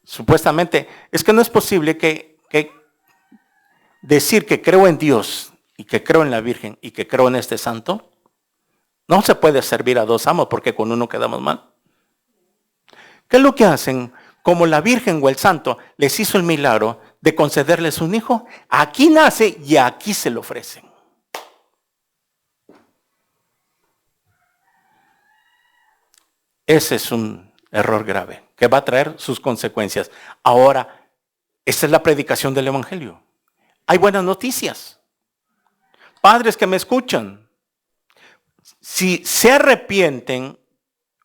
Supuestamente, es que no es posible que decir que creo en Dios y que creo en la Virgen y que creo en este santo, no se puede servir a dos amos porque con uno quedamos mal. ¿Qué es lo que hacen? Como la Virgen o el santo les hizo el milagro de concederles un hijo, aquí nace y aquí se lo ofrecen. Ese es un error grave que va a traer sus consecuencias. Ahora, esta es la predicación del Evangelio. Hay buenas noticias. Padres que me escuchan, si se arrepienten,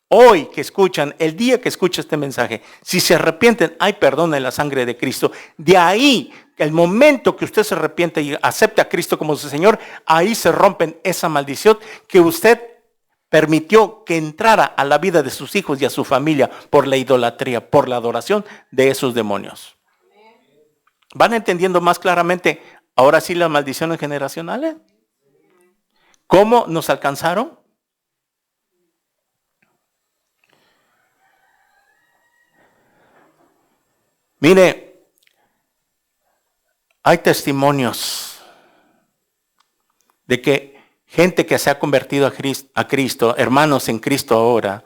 hoy que escuchan, el día que escucha este mensaje, si se arrepienten, hay perdón en la sangre de Cristo. De ahí, el momento que usted se arrepiente y acepte a Cristo como su Señor, ahí se rompen esa maldición que usted permitió que entrara a la vida de sus hijos y a su familia por la idolatría, por la adoración de esos demonios. ¿Van entendiendo más claramente ahora sí las maldiciones generacionales? ¿Cómo nos alcanzaron? Mire, hay testimonios de que gente que se ha convertido a Cristo, hermanos en Cristo ahora,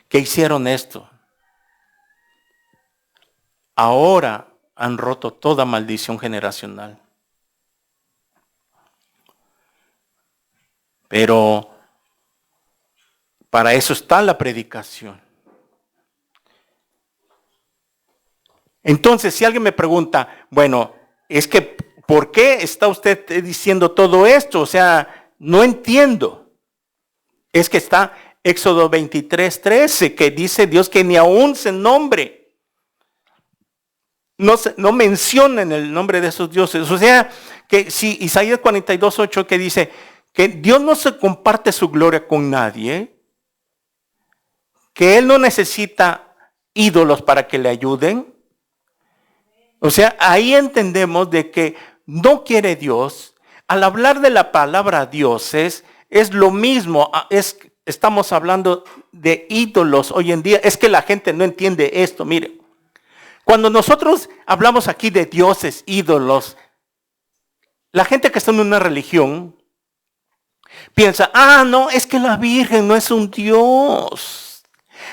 que hicieron esto. Ahora han roto toda maldición generacional. Pero para eso está la predicación. Entonces, si alguien me pregunta, bueno, es que, ¿por qué está usted diciendo todo esto? O sea, no entiendo. Es que está Éxodo 23:13, que dice Dios que ni aún se nombre. No mencionen el nombre de esos dioses. O sea, que si Isaías 42:8 que dice que Dios no se comparte su gloria con nadie, que Él no necesita ídolos para que le ayuden. O sea, ahí entendemos de que no quiere Dios. Al hablar de la palabra dioses, es lo mismo, estamos hablando de ídolos hoy en día. Es que la gente no entiende esto, mire. Cuando nosotros hablamos aquí de dioses, ídolos, la gente que está en una religión piensa, no, es que la Virgen no es un dios.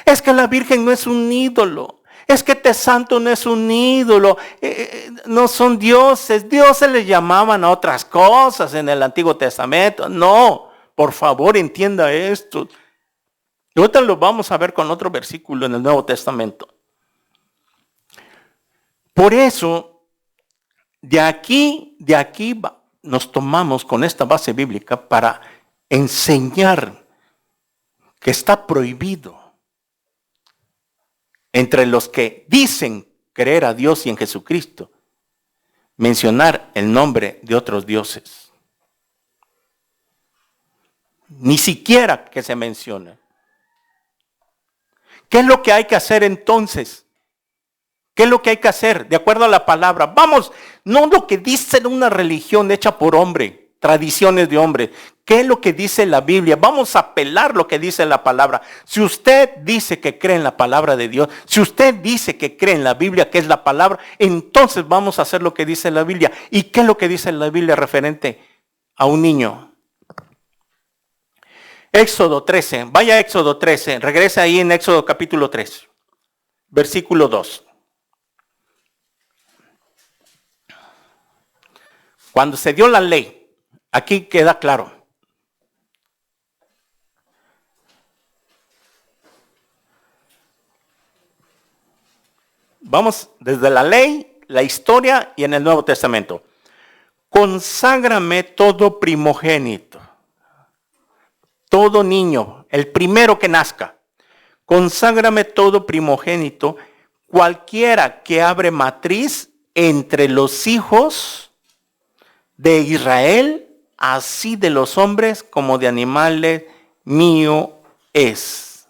Es que la Virgen no es un ídolo. Es que este santo no es un ídolo. No son dioses. Dioses les llamaban a otras cosas en el Antiguo Testamento. No, por favor entienda esto. Ahorita lo vamos a ver con otro versículo en el Nuevo Testamento. Por eso, de aquí nos tomamos con esta base bíblica para enseñar que está prohibido entre los que dicen creer a Dios y en Jesucristo mencionar el nombre de otros dioses. Ni siquiera que se mencione. ¿Qué es lo que hay que hacer entonces? ¿Qué es lo que hay que hacer? De acuerdo a la palabra. Vamos, no lo que dice una religión hecha por hombre, tradiciones de hombre. ¿Qué es lo que dice la Biblia? Vamos a apelar lo que dice la palabra. Si usted dice que cree en la palabra de Dios, si usted dice que cree en la Biblia, que es la palabra, entonces vamos a hacer lo que dice la Biblia. ¿Y qué es lo que dice la Biblia referente a un niño? Éxodo 13, vaya a Éxodo 13, regrese ahí en Éxodo capítulo 3, versículo 2. Cuando se dio la ley, aquí queda claro. Vamos desde la ley, la historia y en el Nuevo Testamento. Conságrame todo primogénito, todo niño, el primero que nazca. Conságrame todo primogénito, cualquiera que abre matriz entre los hijos de Israel, así de los hombres como de animales, mío es.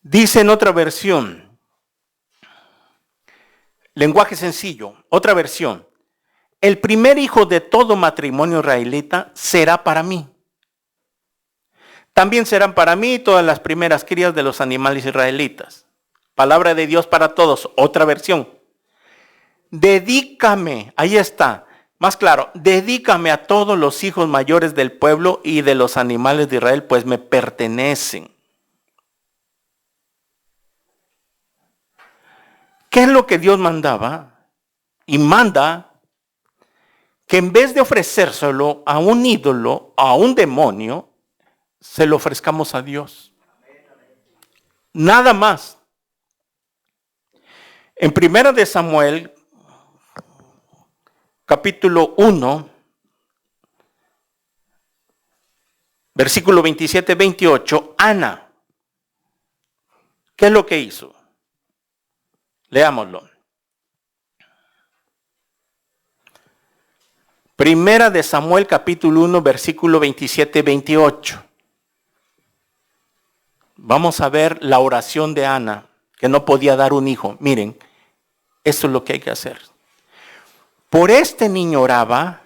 Dice en otra versión, lenguaje sencillo, otra versión, el primer hijo de todo matrimonio israelita será para mí. También serán para mí todas las primeras crías de los animales israelitas. Palabra de Dios para todos, otra versión. Dedícame, ahí está, más claro, dedícame a todos los hijos mayores del pueblo y de los animales de Israel, pues me pertenecen. ¿Qué es lo que Dios mandaba? Y manda que en vez de ofrecérselo a un ídolo, a un demonio, se lo ofrezcamos a Dios. Nada más. En 1 de Samuel, capítulo 1, versículo 27-28, Ana, ¿qué es lo que hizo? Leámoslo. 1 de Samuel, capítulo 1, versículo 27-28. Vamos a ver la oración de Ana, que no podía dar un hijo. Miren, Eso es lo que hay que hacer. Por este niño oraba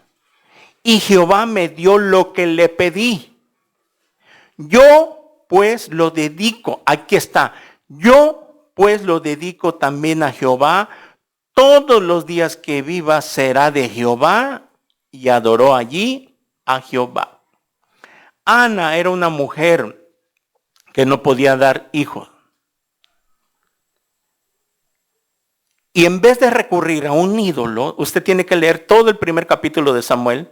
y Jehová me dio lo que le pedí. Yo pues lo dedico, aquí está, yo pues lo dedico también a Jehová. Todos los días que viva será de Jehová, y adoró allí a Jehová. Ana era una mujer que no podía dar hijos. Y en vez de recurrir a un ídolo, usted tiene que leer todo el primer capítulo de Samuel,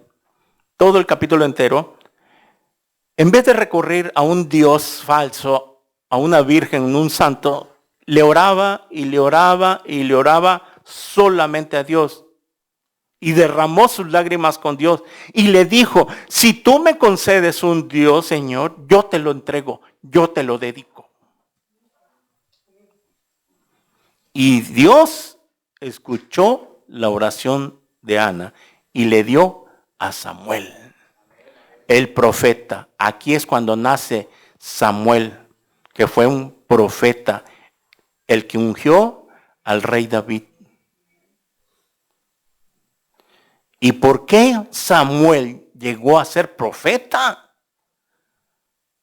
todo el capítulo entero. En vez de recurrir a un Dios falso, a una virgen, un santo, le oraba y le oraba y le oraba solamente a Dios. Y derramó sus lágrimas con Dios. Y le dijo, si tú me concedes un Dios, Señor, yo te lo entrego, yo te lo dedico. Y Dios escuchó la oración de Ana y le dio a Samuel, el profeta. Aquí es cuando nace Samuel, que fue un profeta, el que ungió al rey David. ¿Y por qué Samuel llegó a ser profeta?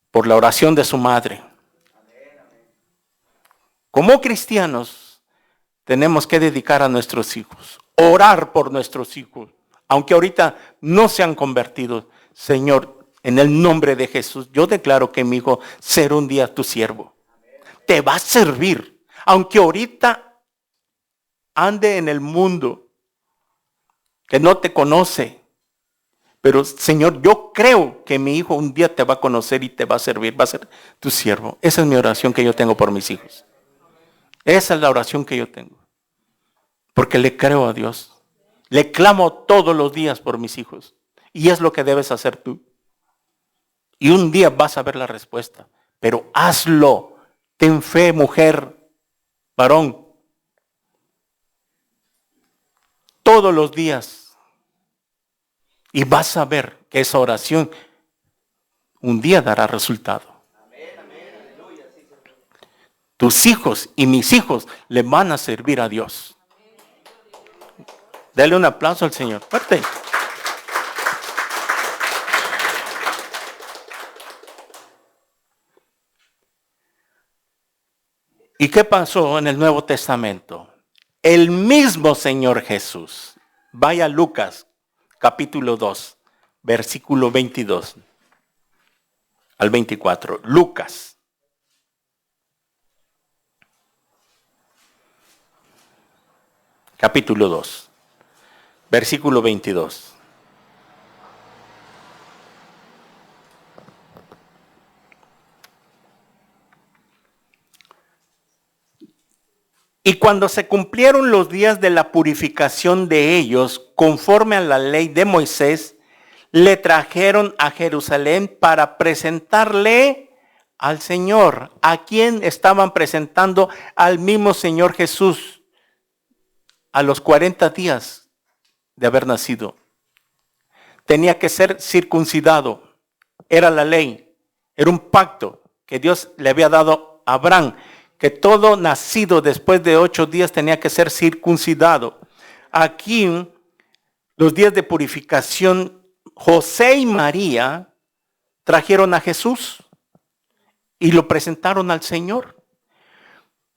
Por la oración de su madre. Como cristianos, tenemos que dedicar a nuestros hijos, orar por nuestros hijos, aunque ahorita no se han convertido. Señor, en el nombre de Jesús, yo declaro que mi hijo será un día tu siervo. Te va a servir, aunque ahorita ande en el mundo, que no te conoce. Pero Señor, yo creo que mi hijo un día te va a conocer y te va a servir, va a ser tu siervo. Esa es mi oración que yo tengo por mis hijos. Esa es la oración que yo tengo. Porque le creo a Dios. Le clamo todos los días por mis hijos. Y es lo que debes hacer tú. Y un día vas a ver la respuesta. Pero hazlo. Ten fe, mujer, varón. Todos los días. Y vas a ver que esa oración un día dará resultado. Tus hijos y mis hijos le van a servir a Dios. Dale un aplauso al Señor. Fuerte. ¿Y qué pasó en el Nuevo Testamento? El mismo Señor Jesús. Vaya a Lucas, capítulo 2, versículo 22 al 24. Lucas. Capítulo 2, versículo 22. Y cuando se cumplieron los días de la purificación de ellos, conforme a la ley de Moisés, le trajeron a Jerusalén para presentarle al Señor. ¿A quién estaban presentando? Al mismo Señor Jesús, a los 40 días de haber nacido. Tenía que ser circuncidado. Era la ley. Era un pacto que Dios le había dado a Abraham, que todo nacido después de 8 días tenía que ser circuncidado. Aquí, los días de purificación, José y María trajeron a Jesús y lo presentaron al Señor.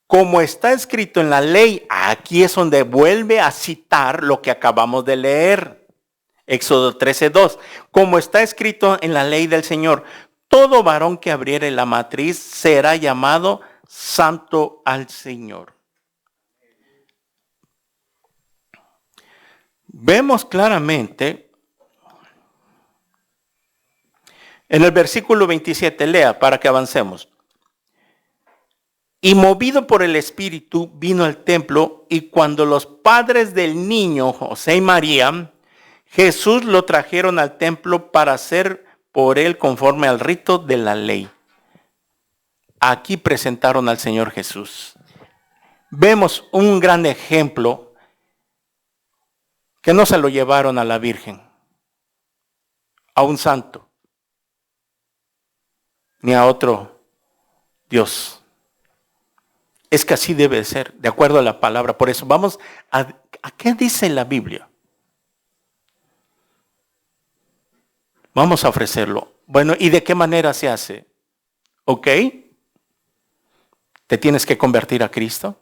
Como está escrito en la ley, aquí es donde vuelve a citar lo que acabamos de leer. Éxodo 13:2. Como está escrito en la ley del Señor, todo varón que abriere la matriz será llamado santo al Señor. Vemos claramente en el versículo 27, lea para que avancemos. Y movido por el Espíritu vino al templo, y cuando los padres del niño, José y María, Jesús lo trajeron al templo para hacer por él conforme al rito de la ley. Aquí presentaron al Señor Jesús. Vemos un gran ejemplo que no se lo llevaron a la Virgen, a un santo, ni a otro Dios. Es que así debe ser, de acuerdo a la palabra. Por eso vamos ¿a qué dice la Biblia? Vamos a ofrecerlo. Bueno, ¿y de qué manera se hace? ¿Ok? ¿Te tienes que convertir a Cristo?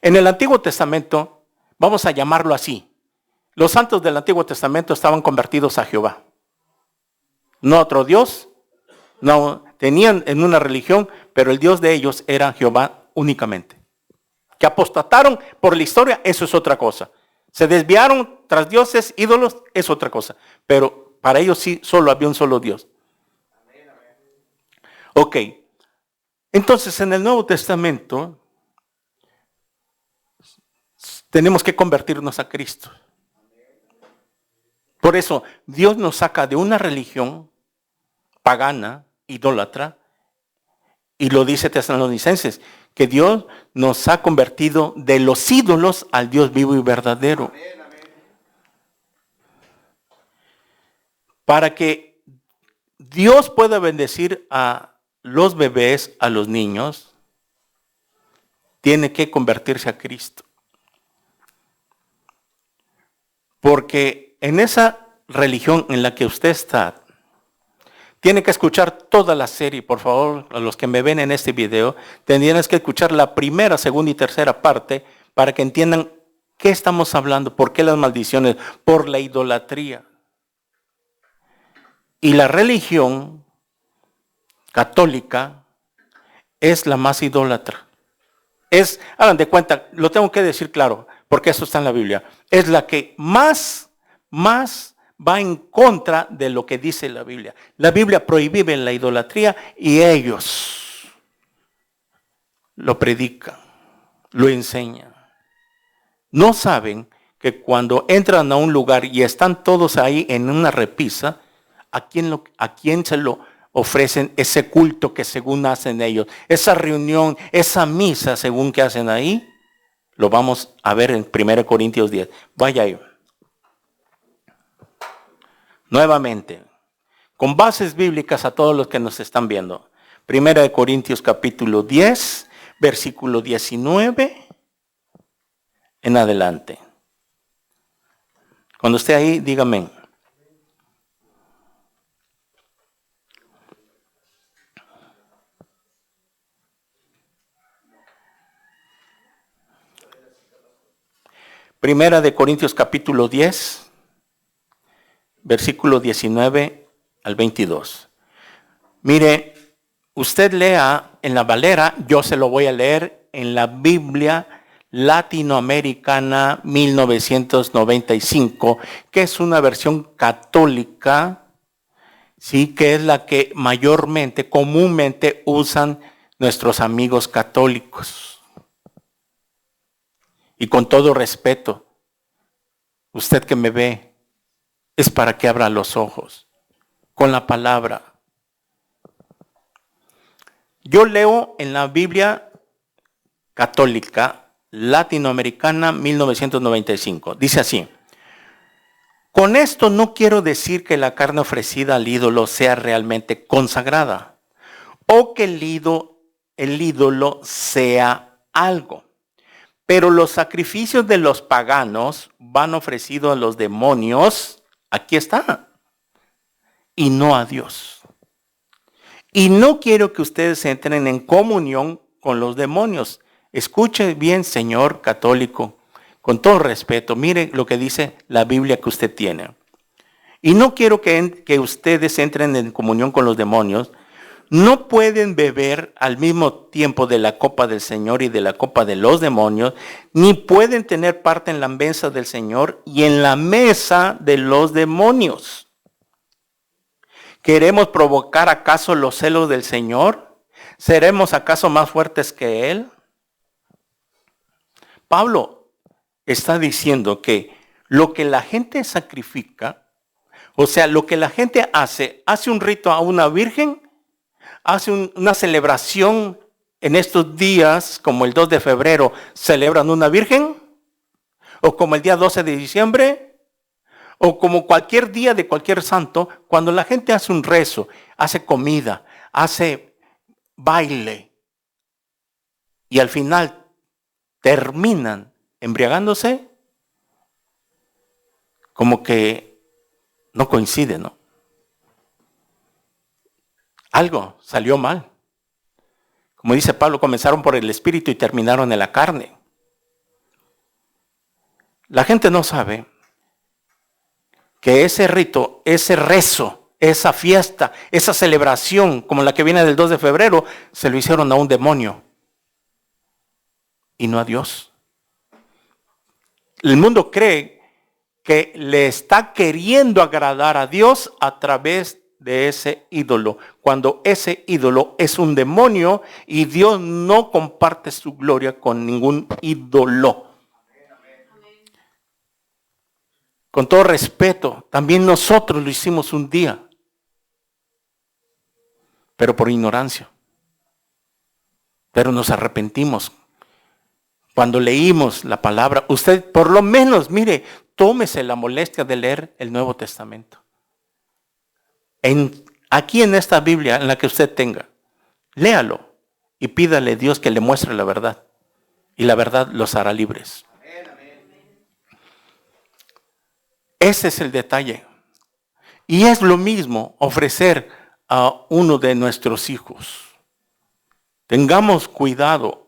En el Antiguo Testamento, vamos a llamarlo así, los santos del Antiguo Testamento estaban convertidos a Jehová. No a otro Dios, no tenían en una religión, pero el Dios de ellos era Jehová únicamente. Que apostataron por la historia, eso es otra cosa. Se desviaron tras dioses, ídolos, es otra cosa. Pero para ellos sí, solo había un solo Dios. Ok. Entonces, en el Nuevo Testamento, tenemos que convertirnos a Cristo. Por eso, Dios nos saca de una religión pagana, idólatra, y lo dice Tesalonicenses, que Dios nos ha convertido de los ídolos al Dios vivo y verdadero. Para que Dios pueda bendecir a los bebés, a los niños, tiene que convertirse a Cristo. Porque en esa religión en la que usted está, tiene que escuchar toda la serie. Por favor, a los que me ven en este video, tendrían que escuchar la primera, segunda y tercera parte para que entiendan qué estamos hablando, por qué las maldiciones, por la idolatría. Y la religión católica es la más idólatra. Hagan de cuenta, lo tengo que decir claro, porque eso está en la Biblia. Es la que más va en contra de lo que dice la Biblia. La Biblia prohíbe la idolatría y ellos lo predican, lo enseñan. No saben que cuando entran a un lugar y están todos ahí en una repisa, ¿a quién se lo ofrecen ese culto que según hacen ellos? Esa reunión, esa misa según que hacen ahí, lo vamos a ver en 1 Corintios 10. Vaya ahí. Nuevamente, con bases bíblicas a todos los que nos están viendo. 1 Corintios capítulo 10, versículo 19 en adelante. Cuando esté ahí, dígame. Primera de Corintios capítulo 10, versículo 19 al 22. Mire, usted lea en la Valera, yo se lo voy a leer en la Biblia Latinoamericana 1995, que es una versión católica, sí, que es la que mayormente, comúnmente usan nuestros amigos católicos. Y con todo respeto, usted que me ve, es para que abra los ojos con la palabra. Yo leo en la Biblia católica latinoamericana 1995. Dice así: con esto no quiero decir que la carne ofrecida al ídolo sea realmente consagrada o que el ídolo sea algo. Pero los sacrificios de los paganos van ofrecidos a los demonios, aquí está, y no a Dios. Y no quiero que ustedes entren en comunión con los demonios. Escuche bien, señor católico, con todo respeto, mire lo que dice la Biblia que usted tiene. Y no quiero que ustedes entren en comunión con los demonios. No pueden beber al mismo tiempo de la copa del Señor y de la copa de los demonios, ni pueden tener parte en la mesa del Señor y en la mesa de los demonios. ¿Queremos provocar acaso los celos del Señor? ¿Seremos acaso más fuertes que Él? Pablo está diciendo que lo que la gente sacrifica, o sea, lo que la gente hace un rito a una virgen, hace una celebración en estos días, como el 2 de febrero, celebran una virgen, o como el día 12 de diciembre, o como cualquier día de cualquier santo, cuando la gente hace un rezo, hace comida, hace baile, y al final terminan embriagándose, como que no coincide, ¿no? Algo salió mal. Como dice Pablo, comenzaron por el espíritu y terminaron en la carne. La gente no sabe que ese rito, ese rezo, esa fiesta, esa celebración, como la que viene del 2 de febrero, se lo hicieron a un demonio y no a Dios. El mundo cree que le está queriendo agradar a Dios a través de ese ídolo, cuando ese ídolo es un demonio y Dios no comparte su gloria con ningún ídolo. Con todo respeto, también nosotros lo hicimos un día, pero por ignorancia. Pero nos arrepentimos. Cuando leímos la palabra, usted por lo menos, mire, tómese la molestia de leer el Nuevo Testamento. Aquí en esta Biblia, en la que usted tenga, léalo y pídale a Dios que le muestre la verdad. Y la verdad los hará libres. Ese es el detalle. Y es lo mismo ofrecer a uno de nuestros hijos. Tengamos cuidado.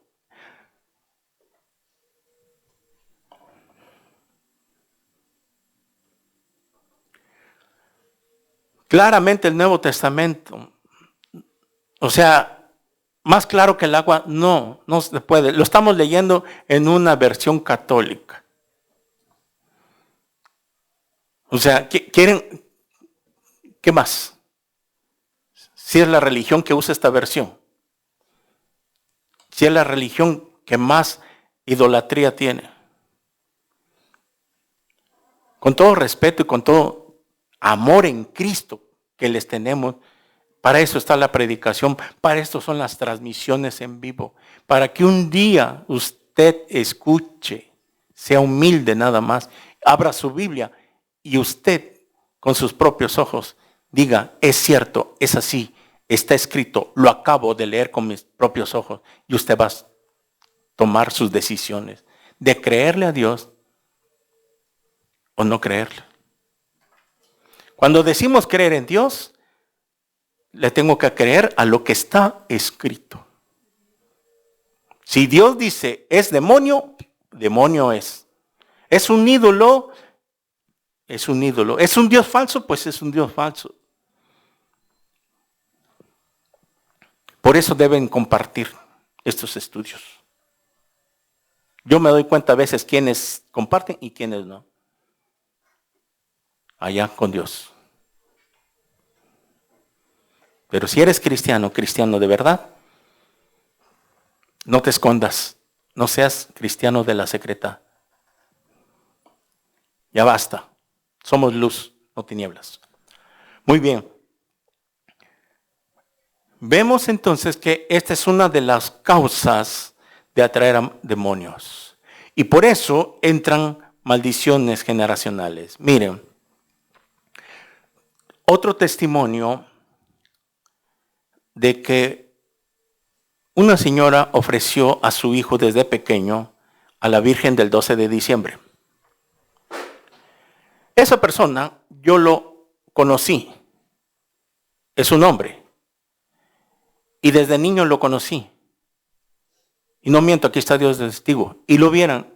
Claramente el Nuevo Testamento, o sea, más claro que el agua, no se puede. Lo estamos leyendo en una versión católica. O sea, ¿quieren qué más? Si es la religión que usa esta versión, si es la religión que más idolatría tiene. Con todo respeto y con todo amor en Cristo que les tenemos, para eso está la predicación, para esto son las transmisiones en vivo, para que un día usted escuche, sea humilde nada más, abra su Biblia y usted con sus propios ojos diga, es cierto, es así, está escrito, lo acabo de leer con mis propios ojos, y usted va a tomar sus decisiones de creerle a Dios o no creerle. Cuando decimos creer en Dios, le tengo que creer a lo que está escrito. Si Dios dice es demonio, demonio es. Es un ídolo, es un ídolo. ¿Es un Dios falso? Pues es un Dios falso. Por eso deben compartir estos estudios. Yo me doy cuenta a veces quiénes comparten y quiénes no. Allá con Dios. Pero si eres cristiano, cristiano de verdad, no te escondas. No seas cristiano de la secreta. Ya basta. Somos luz, no tinieblas. Muy bien. Vemos entonces que esta es una de las causas de atraer a demonios. Y por eso entran maldiciones generacionales. Miren, otro testimonio de que una señora ofreció a su hijo desde pequeño a la Virgen del 12 de diciembre. Esa persona yo lo conocí, es un hombre, y desde niño lo conocí. Y no miento, aquí está Dios de testigo. Y lo vieran,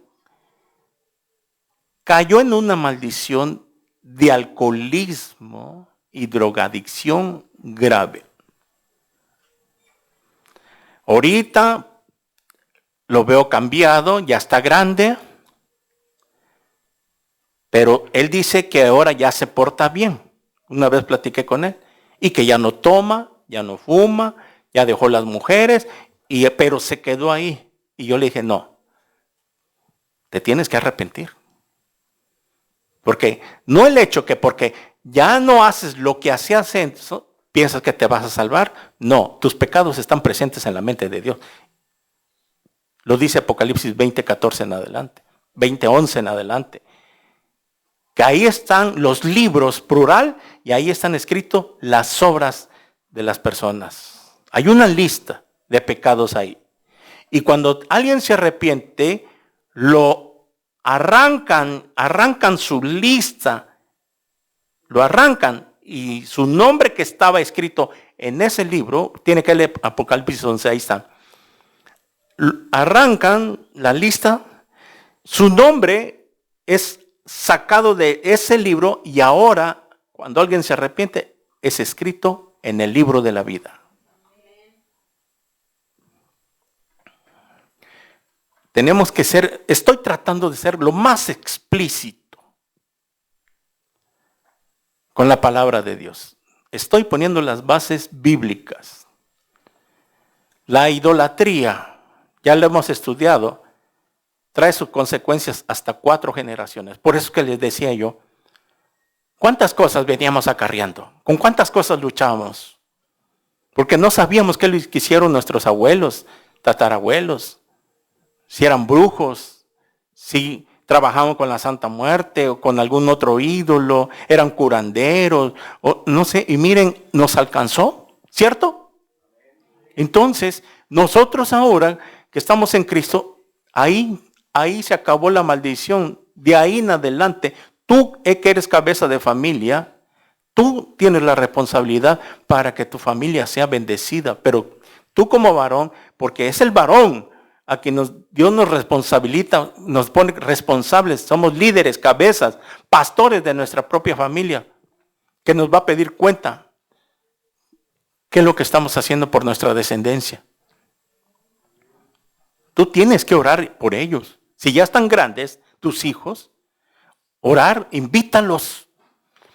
cayó en una maldición de alcoholismo y drogadicción grave. Ahorita lo veo cambiado, ya está grande, pero él dice que ahora ya se porta bien. Una vez platiqué con él y que ya no toma, ya no fuma, ya dejó las mujeres, pero se quedó ahí. Y yo le dije, no, te tienes que arrepentir. Porque no el hecho que porque ya no haces lo que hacías antes, piensas que te vas a salvar. No, tus pecados están presentes en la mente de Dios. Lo dice Apocalipsis 20:14 en adelante, 20:11 en adelante. Que ahí están los libros, plural, y ahí están escritos las obras de las personas. Hay una lista de pecados ahí. Y cuando alguien se arrepiente, lo arrancan su lista, lo arrancan y su nombre que estaba escrito en ese libro, tiene que leer Apocalipsis 11, ahí está. Arrancan la lista, su nombre es sacado de ese libro y ahora, cuando alguien se arrepiente, es escrito en el libro de la vida. Tenemos que estoy tratando de ser lo más explícito con la palabra de Dios. Estoy poniendo las bases bíblicas. La idolatría, ya lo hemos estudiado, trae sus consecuencias hasta 4 generaciones. Por eso que les decía yo, ¿cuántas cosas veníamos acarreando? ¿Con cuántas cosas luchábamos? Porque no sabíamos qué hicieron nuestros abuelos, tatarabuelos. Si eran brujos, si trabajaban con la Santa Muerte o con algún otro ídolo, eran curanderos, o no sé, y miren, nos alcanzó, ¿cierto? Entonces, nosotros ahora que estamos en Cristo, ahí se acabó la maldición. De ahí en adelante, tú que eres cabeza de familia, tú tienes la responsabilidad para que tu familia sea bendecida, pero tú como varón, porque es el varón a quien Dios nos responsabiliza, nos pone responsables, somos líderes, cabezas, pastores de nuestra propia familia, que nos va a pedir cuenta. ¿Qué es lo que estamos haciendo por nuestra descendencia? Tú tienes que orar por ellos. Si ya están grandes, tus hijos, orar, invítalos,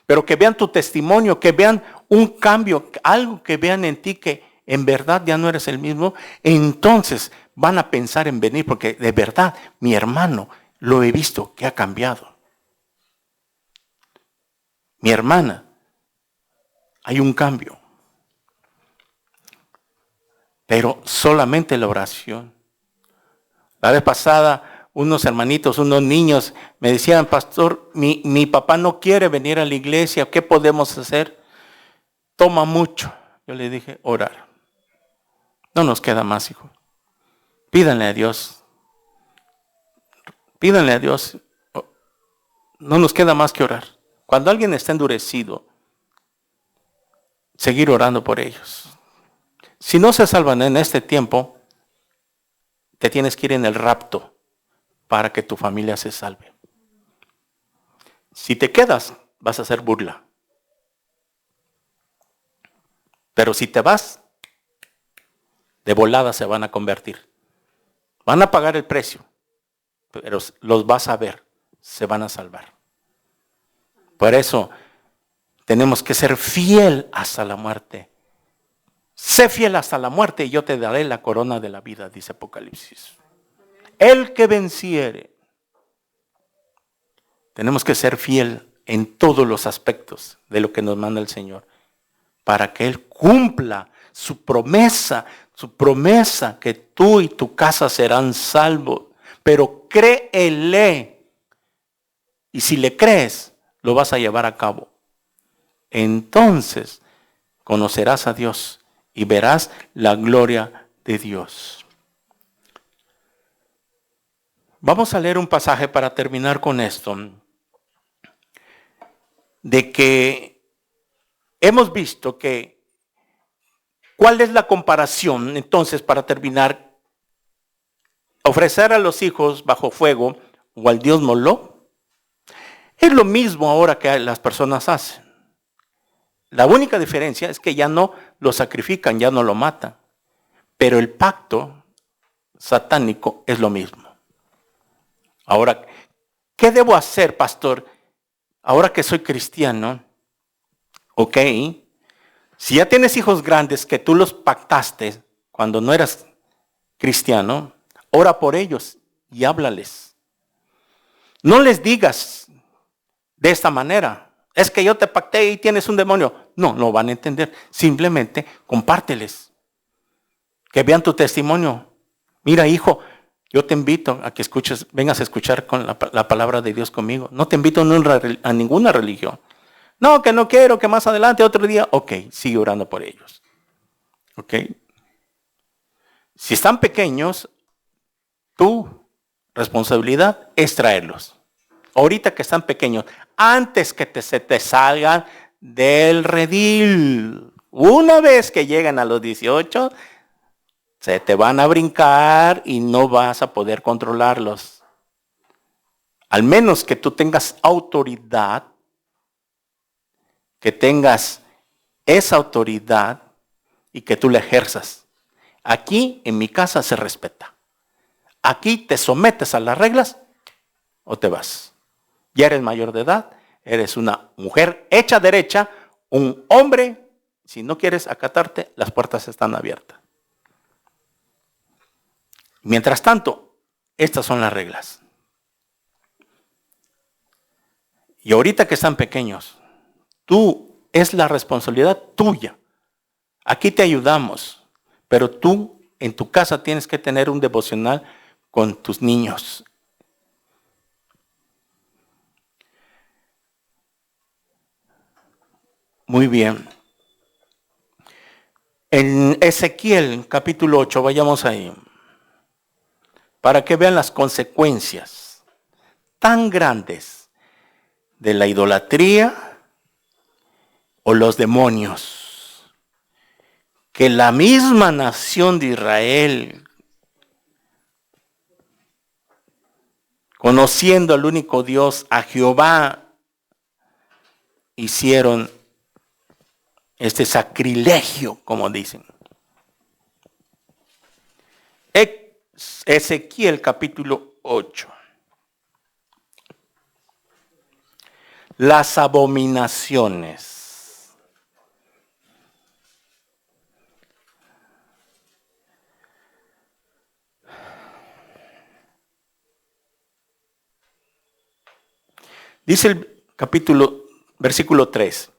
pero que vean tu testimonio, que vean un cambio, algo que vean en ti que en verdad ya no eres el mismo, entonces van a pensar en venir, porque de verdad, mi hermano, lo he visto que ha cambiado. Mi hermana, hay un cambio. Pero solamente la oración. La vez pasada, unos hermanitos, unos niños me decían, pastor, mi papá no quiere venir a la iglesia, ¿qué podemos hacer? Toma mucho. Yo le dije, orar. No nos queda más, hijo. Pídanle a Dios. Pídanle a Dios. No nos queda más que orar. Cuando alguien está endurecido, seguir orando por ellos. Si no se salvan en este tiempo, te tienes que ir en el rapto para que tu familia se salve. Si te quedas, vas a hacer burla. Pero si te vas, de volada se van a convertir. Van a pagar el precio, pero los vas a ver, se van a salvar. Por eso tenemos que ser fiel hasta la muerte. Sé fiel hasta la muerte y yo te daré la corona de la vida, dice Apocalipsis. El que venciere. Tenemos que ser fiel en todos los aspectos de lo que nos manda el Señor, para que Él cumpla su promesa que tú y tu casa serán salvos. Pero créele. Y si le crees, lo vas a llevar a cabo. Entonces conocerás a Dios y verás la gloria de Dios. Vamos a leer un pasaje para terminar con esto. De que hemos visto que, ¿cuál es la comparación entonces para terminar? Ofrecer a los hijos bajo fuego o al dios Moloch es lo mismo ahora que las personas hacen. La única diferencia es que ya no lo sacrifican, ya no lo matan. Pero el pacto satánico es lo mismo. Ahora, ¿qué debo hacer, pastor? Ahora que soy cristiano, ok, si ya tienes hijos grandes que tú los pactaste cuando no eras cristiano, ora por ellos y háblales. No les digas de esta manera, es que yo te pacté y tienes un demonio. No van a entender. Simplemente compárteles. Que vean tu testimonio. Mira, hijo, yo te invito a que escuches, vengas a escuchar con la palabra de Dios conmigo. No te invito a ninguna religión. No, que no quiero, que más adelante, otro día. Ok, sigue orando por ellos. Ok. Si están pequeños, Tu responsabilidad es traerlos. Ahorita que están pequeños, antes que se te salgan del redil. Una vez que llegan a los 18, se te van a brincar y no vas a poder controlarlos. Al menos que tú tengas autoridad, que tengas esa autoridad y que tú la ejerzas. Aquí en mi casa se respeta. Aquí te sometes a las reglas o te vas. Ya eres mayor de edad, eres una mujer hecha derecha, un hombre. Si no quieres acatarte, las puertas están abiertas. Mientras tanto, estas son las reglas. Y ahorita que están pequeños, es la responsabilidad tuya. Aquí te ayudamos, pero tú en tu casa tienes que tener un devocional con tus niños. Muy bien. En Ezequiel capítulo 8, vayamos ahí, para que vean las consecuencias tan grandes de la idolatría o los demonios, que la misma nación de Israel, conociendo al único Dios, a Jehová, hicieron este sacrilegio, como dicen. Ezequiel capítulo 8. Las abominaciones. Dice el versículo 3.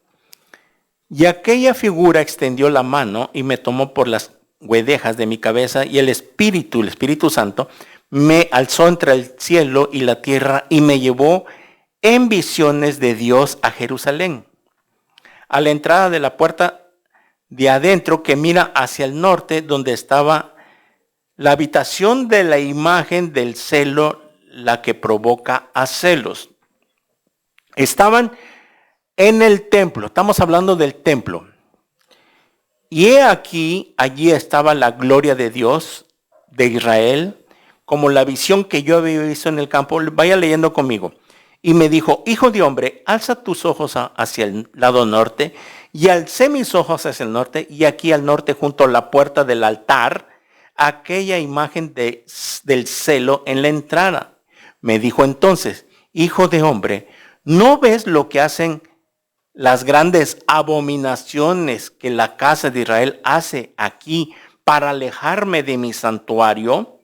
Y aquella figura extendió la mano y me tomó por las guedejas de mi cabeza, y el Espíritu Santo, me alzó entre el cielo y la tierra y me llevó en visiones de Dios a Jerusalén, a la entrada de la puerta de adentro que mira hacia el norte, donde estaba la habitación de la imagen del celo, la que provoca a celos. Estaban en el templo, estamos hablando del templo. Y he aquí, allí estaba la gloria de Dios de Israel, como la visión que yo había visto en el campo. Vaya leyendo conmigo. Y me dijo, hijo de hombre, alza tus ojos hacia el lado norte. Y alcé mis ojos hacia el norte, y aquí al norte, junto a la puerta del altar, aquella imagen del celo en la entrada. Me dijo entonces, hijo de hombre, ¿no ves lo que hacen las grandes abominaciones que la casa de Israel hace aquí para alejarme de mi santuario?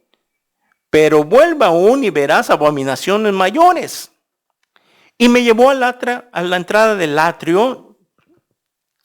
Pero vuelva aún y verás abominaciones mayores. Y me llevó a la entrada del atrio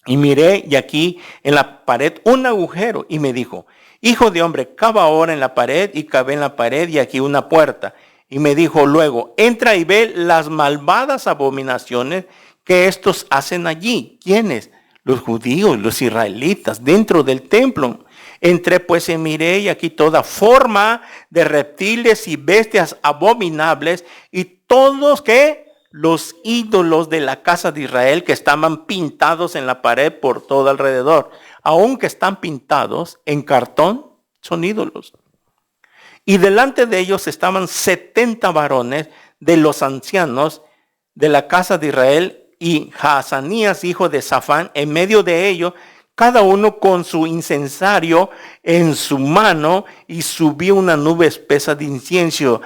y miré, y aquí en la pared un agujero, y me dijo, hijo de hombre, cava ahora en la pared, y cavé en la pared, y aquí una puerta. Y me dijo luego, entra y ve las malvadas abominaciones que estos hacen allí. ¿Quiénes? Los judíos, los israelitas, dentro del templo. Entré pues y miré, y aquí toda forma de reptiles y bestias abominables, y todos los ídolos de la casa de Israel que estaban pintados en la pared por todo alrededor. Aunque están pintados en cartón, son ídolos. Y delante de ellos estaban 70 varones de los ancianos de la casa de Israel, y Jaazanías, hijo de Safán, en medio de ellos, cada uno con su incensario en su mano, y subió una nube espesa de incienso.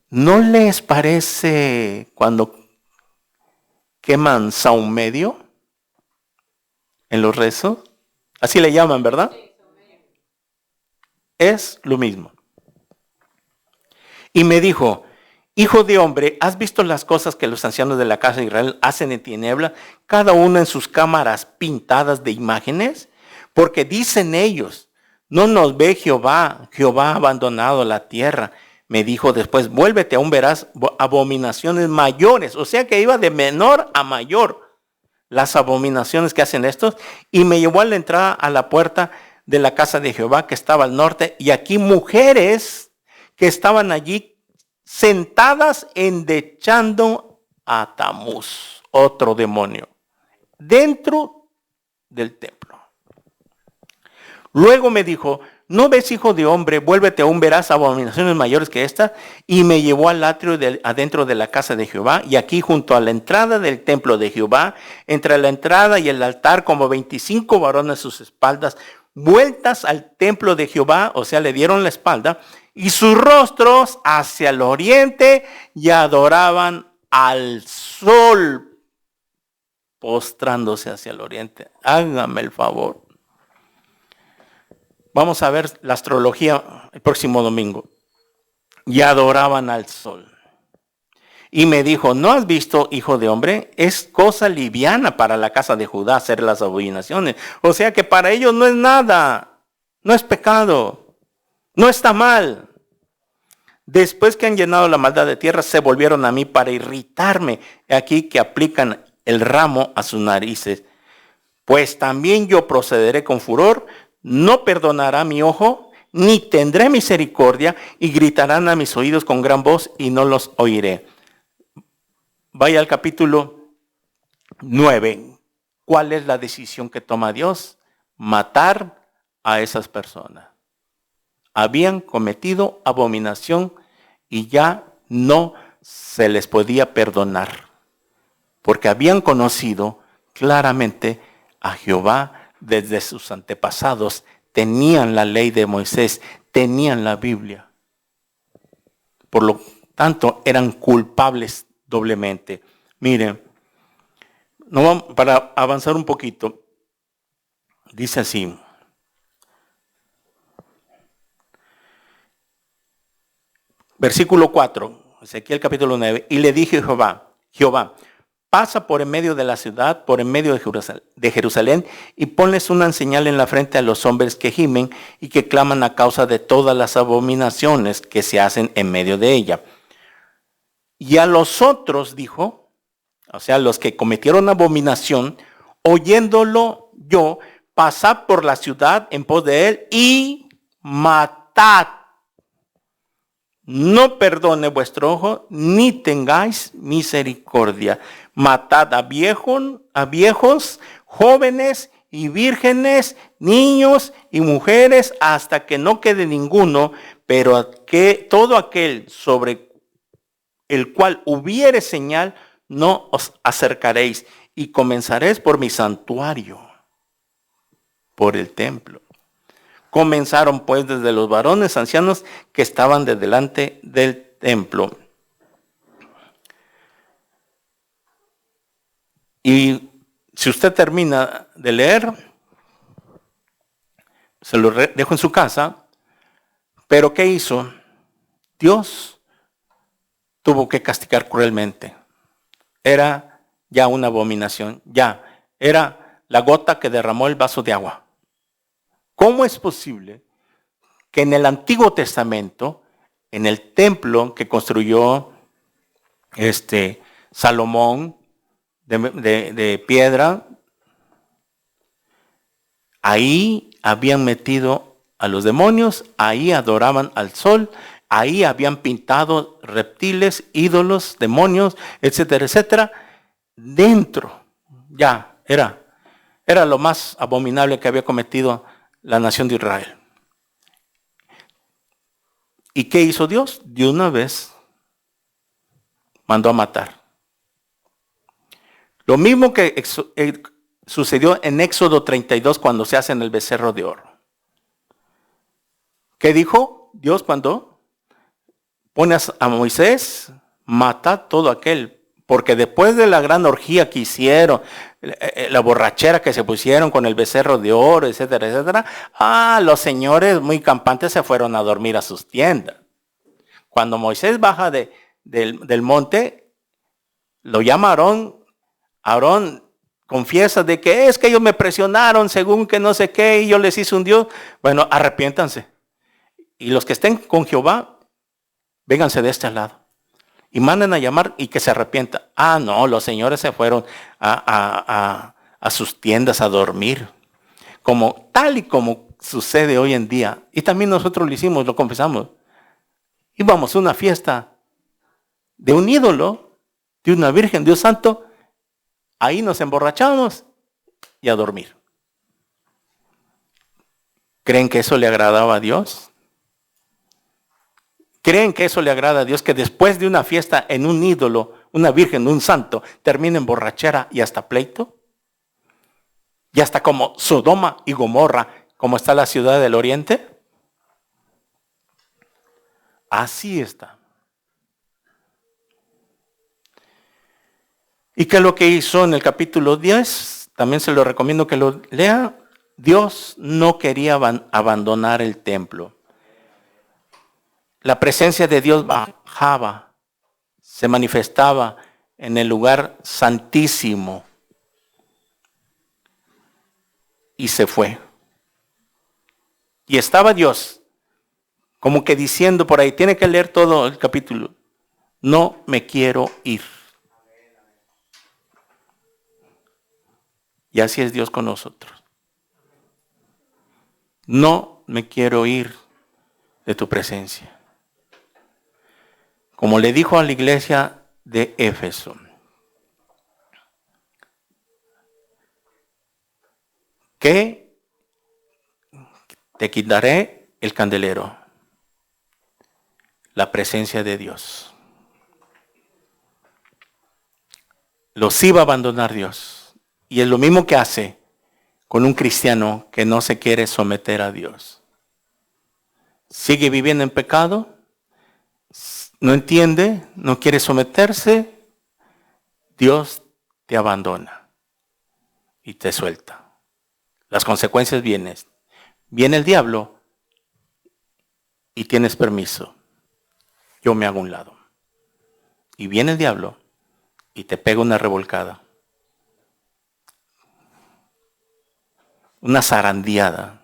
¿No les parece cuando queman saumerio en los rezos? Así le llaman, ¿verdad? Es lo mismo. Y me dijo, hijo de hombre, ¿has visto las cosas que los ancianos de la casa de Israel hacen en tiniebla, cada uno en sus cámaras pintadas de imágenes? Porque dicen ellos, no nos ve Jehová, Jehová ha abandonado la tierra. Me dijo después, vuélvete, aún verás abominaciones mayores. O sea que iba de menor a mayor las abominaciones que hacen estos. Y me llevó a la entrada a la puerta de la casa de Jehová que estaba al norte, y aquí mujeres que estaban allí sentadas endechando a Tamuz, otro demonio, dentro del templo. Luego me dijo: ¿no ves, hijo de hombre? Vuélvete, aún verás abominaciones mayores que esta. Y me llevó al atrio adentro de la casa de Jehová, y aquí junto a la entrada del templo de Jehová, entre la entrada y el altar, como 25 varones a sus espaldas, vueltas al templo de Jehová, o sea, le dieron la espalda, y sus rostros hacia el oriente, y adoraban al sol, postrándose hacia el oriente. Hágame el favor. Vamos a ver la astrología el próximo domingo. Y adoraban al sol. Y me dijo: ¿no has visto, hijo de hombre? Es cosa liviana para la casa de Judá hacer las abominaciones. O sea que para ellos no es nada. No es pecado. No está mal. Después que han llenado la maldad de tierra, se volvieron a mí para irritarme. Aquí que aplican el ramo a sus narices. Pues también yo procederé con furor. No perdonará mi ojo, ni tendré misericordia, y gritarán a mis oídos con gran voz, y no los oiré. Vaya al capítulo 9. ¿Cuál es la decisión que toma Dios? Matar a esas personas. Habían cometido abominación y ya no se les podía perdonar, porque habían conocido claramente a Jehová. Desde sus antepasados tenían la ley de Moisés, tenían la Biblia. Por lo tanto, eran culpables doblemente. Miren, para avanzar un poquito, dice así: versículo 4, Ezequiel capítulo 9, y le dije a Jehová, pasa por en medio de la ciudad, por en medio de Jerusalén, y ponles una señal en la frente a los hombres que gimen y que claman a causa de todas las abominaciones que se hacen en medio de ella. Y a los otros, dijo, o sea, los que cometieron abominación, oyéndolo yo, pasad por la ciudad en pos de él y matad. No perdone vuestro ojo, ni tengáis misericordia. Matad a viejos, jóvenes y vírgenes, niños y mujeres, hasta que no quede ninguno, pero que todo aquel sobre el cual hubiere señal, no os acercaréis, y comenzaréis por mi santuario, por el templo. Comenzaron pues desde los varones ancianos que estaban de delante del templo. Y si usted termina de leer, se lo dejo en su casa. Pero ¿qué hizo? Dios tuvo que castigar cruelmente. Era ya una abominación, ya era la gota que derramó el vaso de agua. ¿Cómo es posible que en el Antiguo Testamento, en el templo que construyó Salomón de piedra, ahí habían metido a los demonios, ahí adoraban al sol, ahí habían pintado reptiles, ídolos, demonios, etcétera, etcétera? Dentro ya era lo más abominable que había cometido la nación de Israel. ¿Y qué hizo Dios? De una vez mandó a matar. Lo mismo que sucedió en Éxodo 32 cuando se hace en el becerro de oro. ¿Qué dijo Dios cuando pone a Moisés? Mata todo aquel. Porque después de la gran orgía que hicieron, la borrachera que se pusieron con el becerro de oro, etcétera, etcétera, los señores muy campantes se fueron a dormir a sus tiendas. Cuando Moisés baja del monte, lo llama Aarón. Aarón confiesa de que es que ellos me presionaron según que no sé qué y yo les hice un Dios. Bueno, arrepiéntanse. Y los que estén con Jehová, vénganse de este lado. Y manden a llamar y que se arrepienta. No, los señores se fueron a sus tiendas a dormir. Tal y como sucede hoy en día, y también nosotros lo hicimos, lo confesamos. Íbamos a una fiesta de un ídolo, de una virgen, de un santo, ahí nos emborrachamos y a dormir. ¿Creen que eso le agradaba a Dios? ¿Creen que eso le agrada a Dios, que después de una fiesta en un ídolo, una virgen, un santo, termine en borrachera y hasta pleito? Y hasta como Sodoma y Gomorra, como está la ciudad del oriente. Así está. ¿Y qué es lo que hizo en el capítulo 10? También se lo recomiendo que lo lea. Dios no quería abandonar el templo. La presencia de Dios bajaba, se manifestaba en el lugar santísimo y se fue. Y estaba Dios, como que diciendo por ahí, tiene que leer todo el capítulo, no me quiero ir. Y así es Dios con nosotros. No me quiero ir de tu presencia. Como le dijo a la iglesia de Éfeso, que te quitaré el candelero, la presencia de Dios. Los iba a abandonar Dios. Y es lo mismo que hace con un cristiano que no se quiere someter a Dios. Sigue viviendo en pecado, no entiende, no quiere someterse, Dios te abandona y te suelta. Las consecuencias vienen. Viene el diablo y tienes permiso. Yo me hago a un lado. Y viene el diablo y te pega una revolcada. Una zarandeada.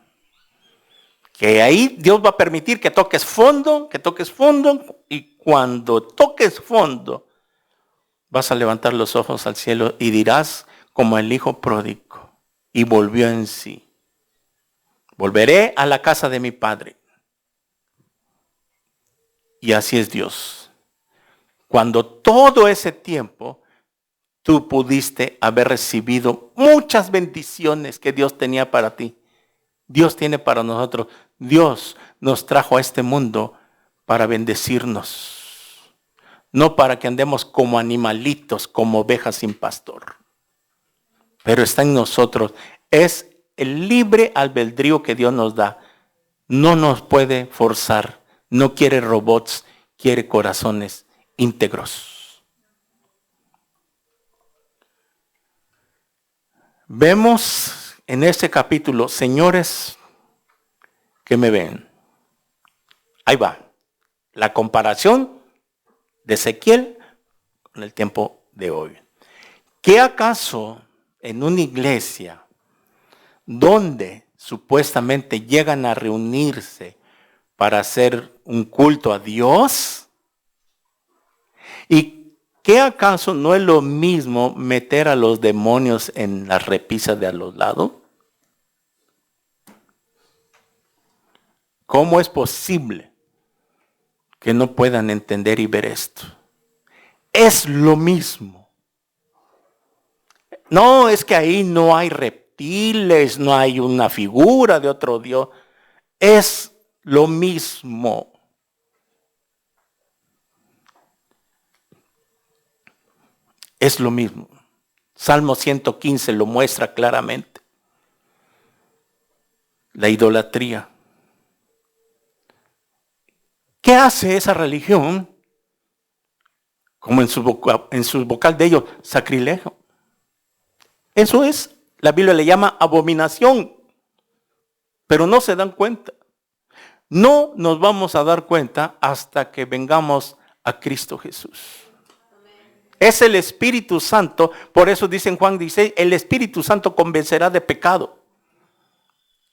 Que ahí Dios va a permitir que toques fondo, y cuando toques fondo, vas a levantar los ojos al cielo y dirás como el hijo pródigo, y volvió en sí. Volveré a la casa de mi padre. Y así es Dios. Cuando todo ese tiempo tú pudiste haber recibido muchas bendiciones que Dios tenía para ti. Dios tiene para nosotros. Dios nos trajo a este mundo para bendecirnos. No para que andemos como animalitos, como ovejas sin pastor. Pero está en nosotros. Es el libre albedrío que Dios nos da. No nos puede forzar. No quiere robots, quiere corazones íntegros. Vemos en este capítulo, señores que me ven. Ahí va. La comparación de Ezequiel con el tiempo de hoy. ¿Qué acaso en una iglesia donde supuestamente llegan a reunirse para hacer un culto a Dios? ¿Y qué acaso no es lo mismo meter a los demonios en las repisas de a los lados? ¿Cómo es posible que no puedan entender y ver esto? Es lo mismo. No, es que ahí no hay reptiles, no hay una figura de otro Dios. Es lo mismo. Es lo mismo. Salmo 115 lo muestra claramente. La idolatría. ¿Qué hace esa religión? Como en su vocal de ellos, sacrilegio. Eso es, la Biblia le llama abominación. Pero no se dan cuenta. No nos vamos a dar cuenta hasta que vengamos a Cristo Jesús. Es el Espíritu Santo, por eso dice en Juan 16, el Espíritu Santo convencerá de pecado.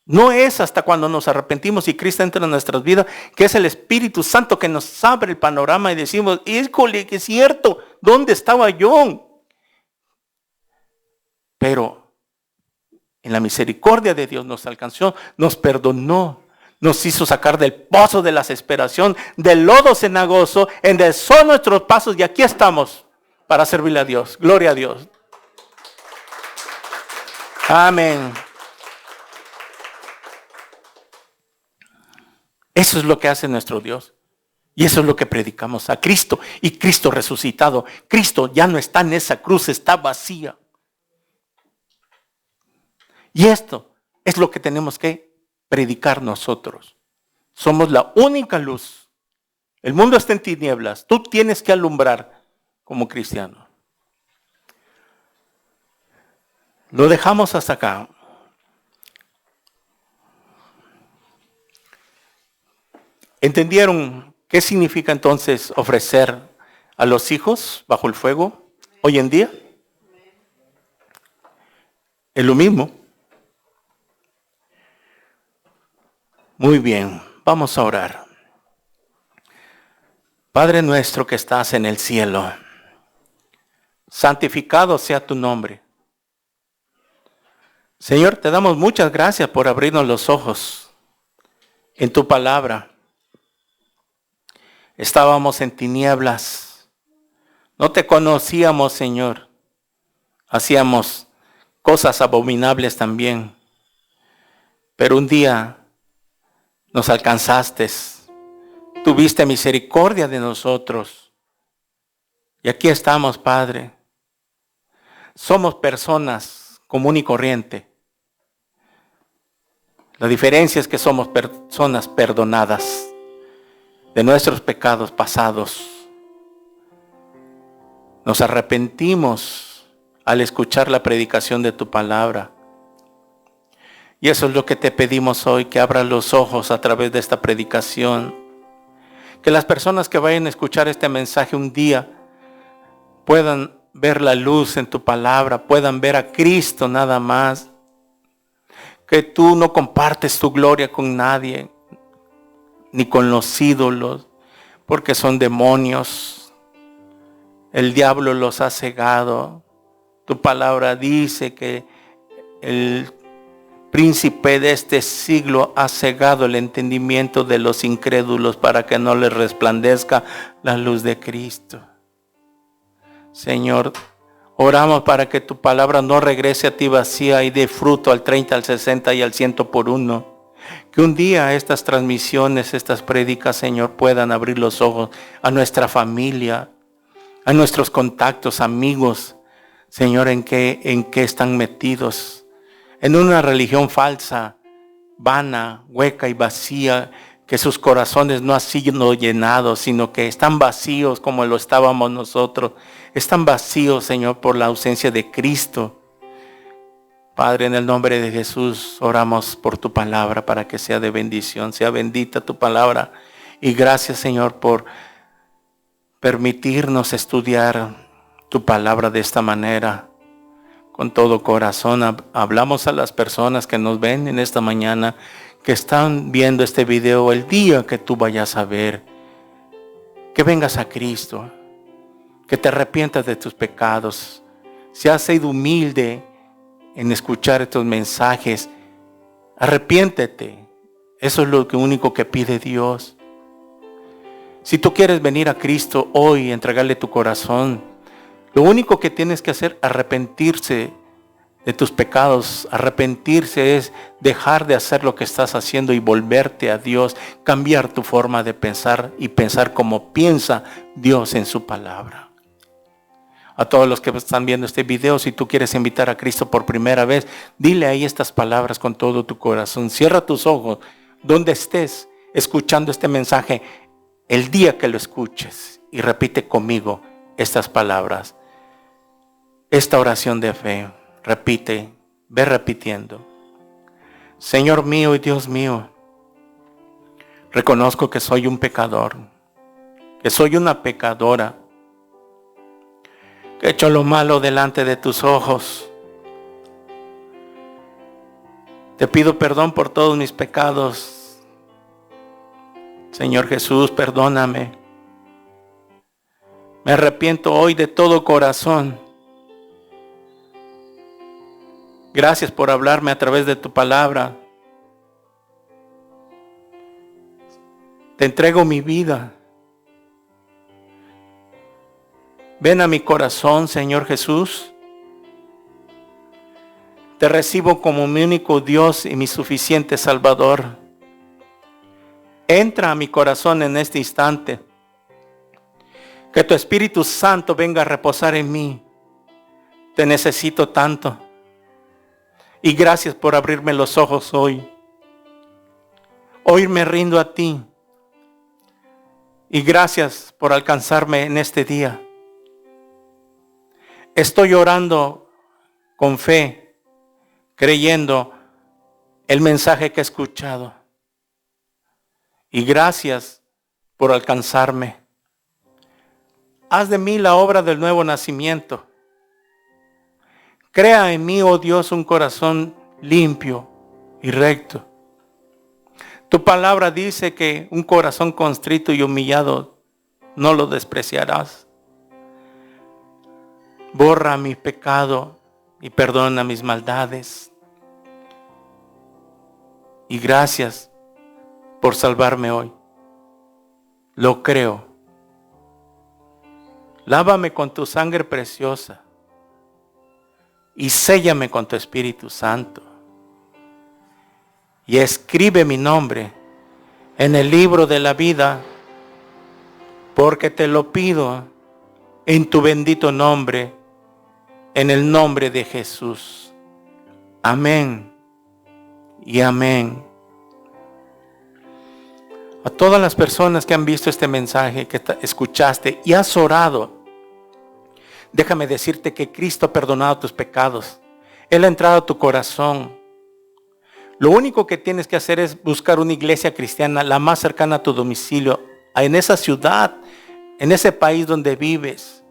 No es hasta cuando nos arrepentimos y Cristo entra en nuestras vidas, que es el Espíritu Santo que nos abre el panorama y decimos, híjole, que es cierto, ¿dónde estaba yo? Pero en la misericordia de Dios nos alcanzó, nos perdonó, nos hizo sacar del pozo de la desesperación, del lodo cenagoso, enderezó nuestros pasos y aquí estamos para servirle a Dios. Gloria a Dios. Amén. Eso es lo que hace nuestro Dios. Y eso es lo que predicamos a Cristo. Y Cristo resucitado. Cristo ya no está en esa cruz, está vacía. Y esto es lo que tenemos que predicar nosotros. Somos la única luz. El mundo está en tinieblas. Tú tienes que alumbrar como cristiano. Lo dejamos hasta acá. ¿Entendieron qué significa entonces ofrecer a los hijos bajo el fuego hoy en día? Es lo mismo. Muy bien, vamos a orar. Padre nuestro que estás en el cielo, santificado sea tu nombre. Señor, te damos muchas gracias por abrirnos los ojos en tu palabra. Estábamos en tinieblas. No te conocíamos, Señor. Hacíamos cosas abominables también. Pero un día nos alcanzaste. Tuviste misericordia de nosotros. Y aquí estamos, Padre. Somos personas común y corriente. La diferencia es que somos personas perdonadas de nuestros pecados pasados. Nos arrepentimos al escuchar la predicación de tu palabra. Y eso es lo que te pedimos hoy, que abras los ojos a través de esta predicación. Que las personas que vayan a escuchar este mensaje un día puedan ver la luz en tu palabra, puedan ver a Cristo nada más. Que tú no compartes tu gloria con nadie, ni con los ídolos, porque son demonios. El diablo los ha cegado. Tu palabra dice que el príncipe de este siglo ha cegado el entendimiento de los incrédulos para que no les resplandezca la luz de Cristo. Señor, oramos para que tu palabra no regrese a ti vacía y dé fruto al 30, al 60 y al 100 por uno. Que un día estas transmisiones, estas prédicas, Señor, puedan abrir los ojos a nuestra familia, a nuestros contactos, amigos, Señor, en qué están metidos. En una religión falsa, vana, hueca y vacía, que sus corazones no han sido llenados, sino que están vacíos como lo estábamos nosotros. Están vacíos, Señor, por la ausencia de Cristo. Padre, en el nombre de Jesús, oramos por tu palabra para que sea de bendición, sea bendita tu palabra. Y gracias, Señor, por permitirnos estudiar tu palabra de esta manera. Con todo corazón, hablamos a las personas que nos ven en esta mañana, que están viendo este video el día que tú vayas a ver. Que vengas a Cristo, que te arrepientas de tus pecados, seas sido humilde en escuchar estos mensajes. Arrepiéntete. Eso es lo único que pide Dios. Si tú quieres venir a Cristo hoy y entregarle tu corazón, lo único que tienes que hacer es arrepentirse de tus pecados. Arrepentirse es dejar de hacer lo que estás haciendo y volverte a Dios, cambiar tu forma de pensar y pensar como piensa Dios en su palabra. A todos los que están viendo este video, si tú quieres invitar a Cristo por primera vez, dile ahí estas palabras con todo tu corazón. Cierra tus ojos donde estés escuchando este mensaje el día que lo escuches y repite conmigo estas palabras. Esta oración de fe, repite, ve repitiendo. Señor mío y Dios mío, reconozco que soy un pecador, que soy una pecadora, que he hecho lo malo delante de tus ojos. Te pido perdón por todos mis pecados. Señor Jesús, perdóname. Me arrepiento hoy de todo corazón. Gracias por hablarme a través de tu palabra. Te entrego mi vida. Ven a mi corazón, Señor Jesús. Te recibo como mi único Dios y mi suficiente Salvador. Entra a mi corazón en este instante. Que tu Espíritu Santo venga a reposar en mí. Te necesito tanto. Y gracias por abrirme los ojos hoy. Hoy me rindo a ti. Y gracias por alcanzarme en este día. Estoy orando con fe, creyendo el mensaje que he escuchado. Y gracias por alcanzarme. Haz de mí la obra del nuevo nacimiento. Crea en mí, oh Dios, un corazón limpio y recto. Tu palabra dice que un corazón contrito y humillado no lo despreciarás. Borra mi pecado y perdona mis maldades. Y gracias por salvarme hoy. Lo creo. Lávame con tu sangre preciosa y séllame con tu Espíritu Santo. Y escribe mi nombre en el libro de la vida, porque te lo pido en tu bendito nombre, en el nombre de Jesús. Amén y amén. A todas las personas que han visto este mensaje, que escuchaste y has orado, déjame decirte que Cristo ha perdonado tus pecados. Él ha entrado a tu corazón. Lo único que tienes que hacer es buscar una iglesia cristiana, la más cercana a tu domicilio, en esa ciudad, en ese país donde vives.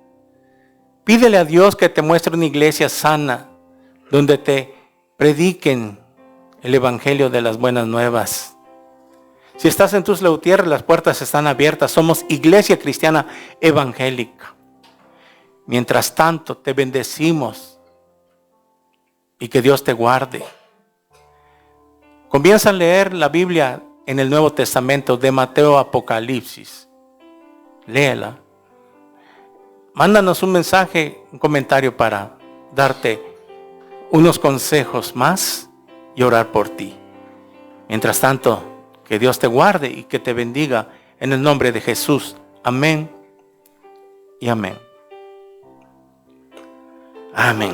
Pídele a Dios que te muestre una iglesia sana, donde te prediquen el evangelio de las buenas nuevas. Si estás en Tuxtla Gutiérrez, las puertas están abiertas. Somos Iglesia Cristiana Evangélica. Mientras tanto, te bendecimos y que Dios te guarde. Comienza a leer la Biblia en el Nuevo Testamento, de Mateo a Apocalipsis. Léela. Mándanos un mensaje, un comentario para darte unos consejos más y orar por ti. Mientras tanto, que Dios te guarde y que te bendiga en el nombre de Jesús. Amén y amén. Amén.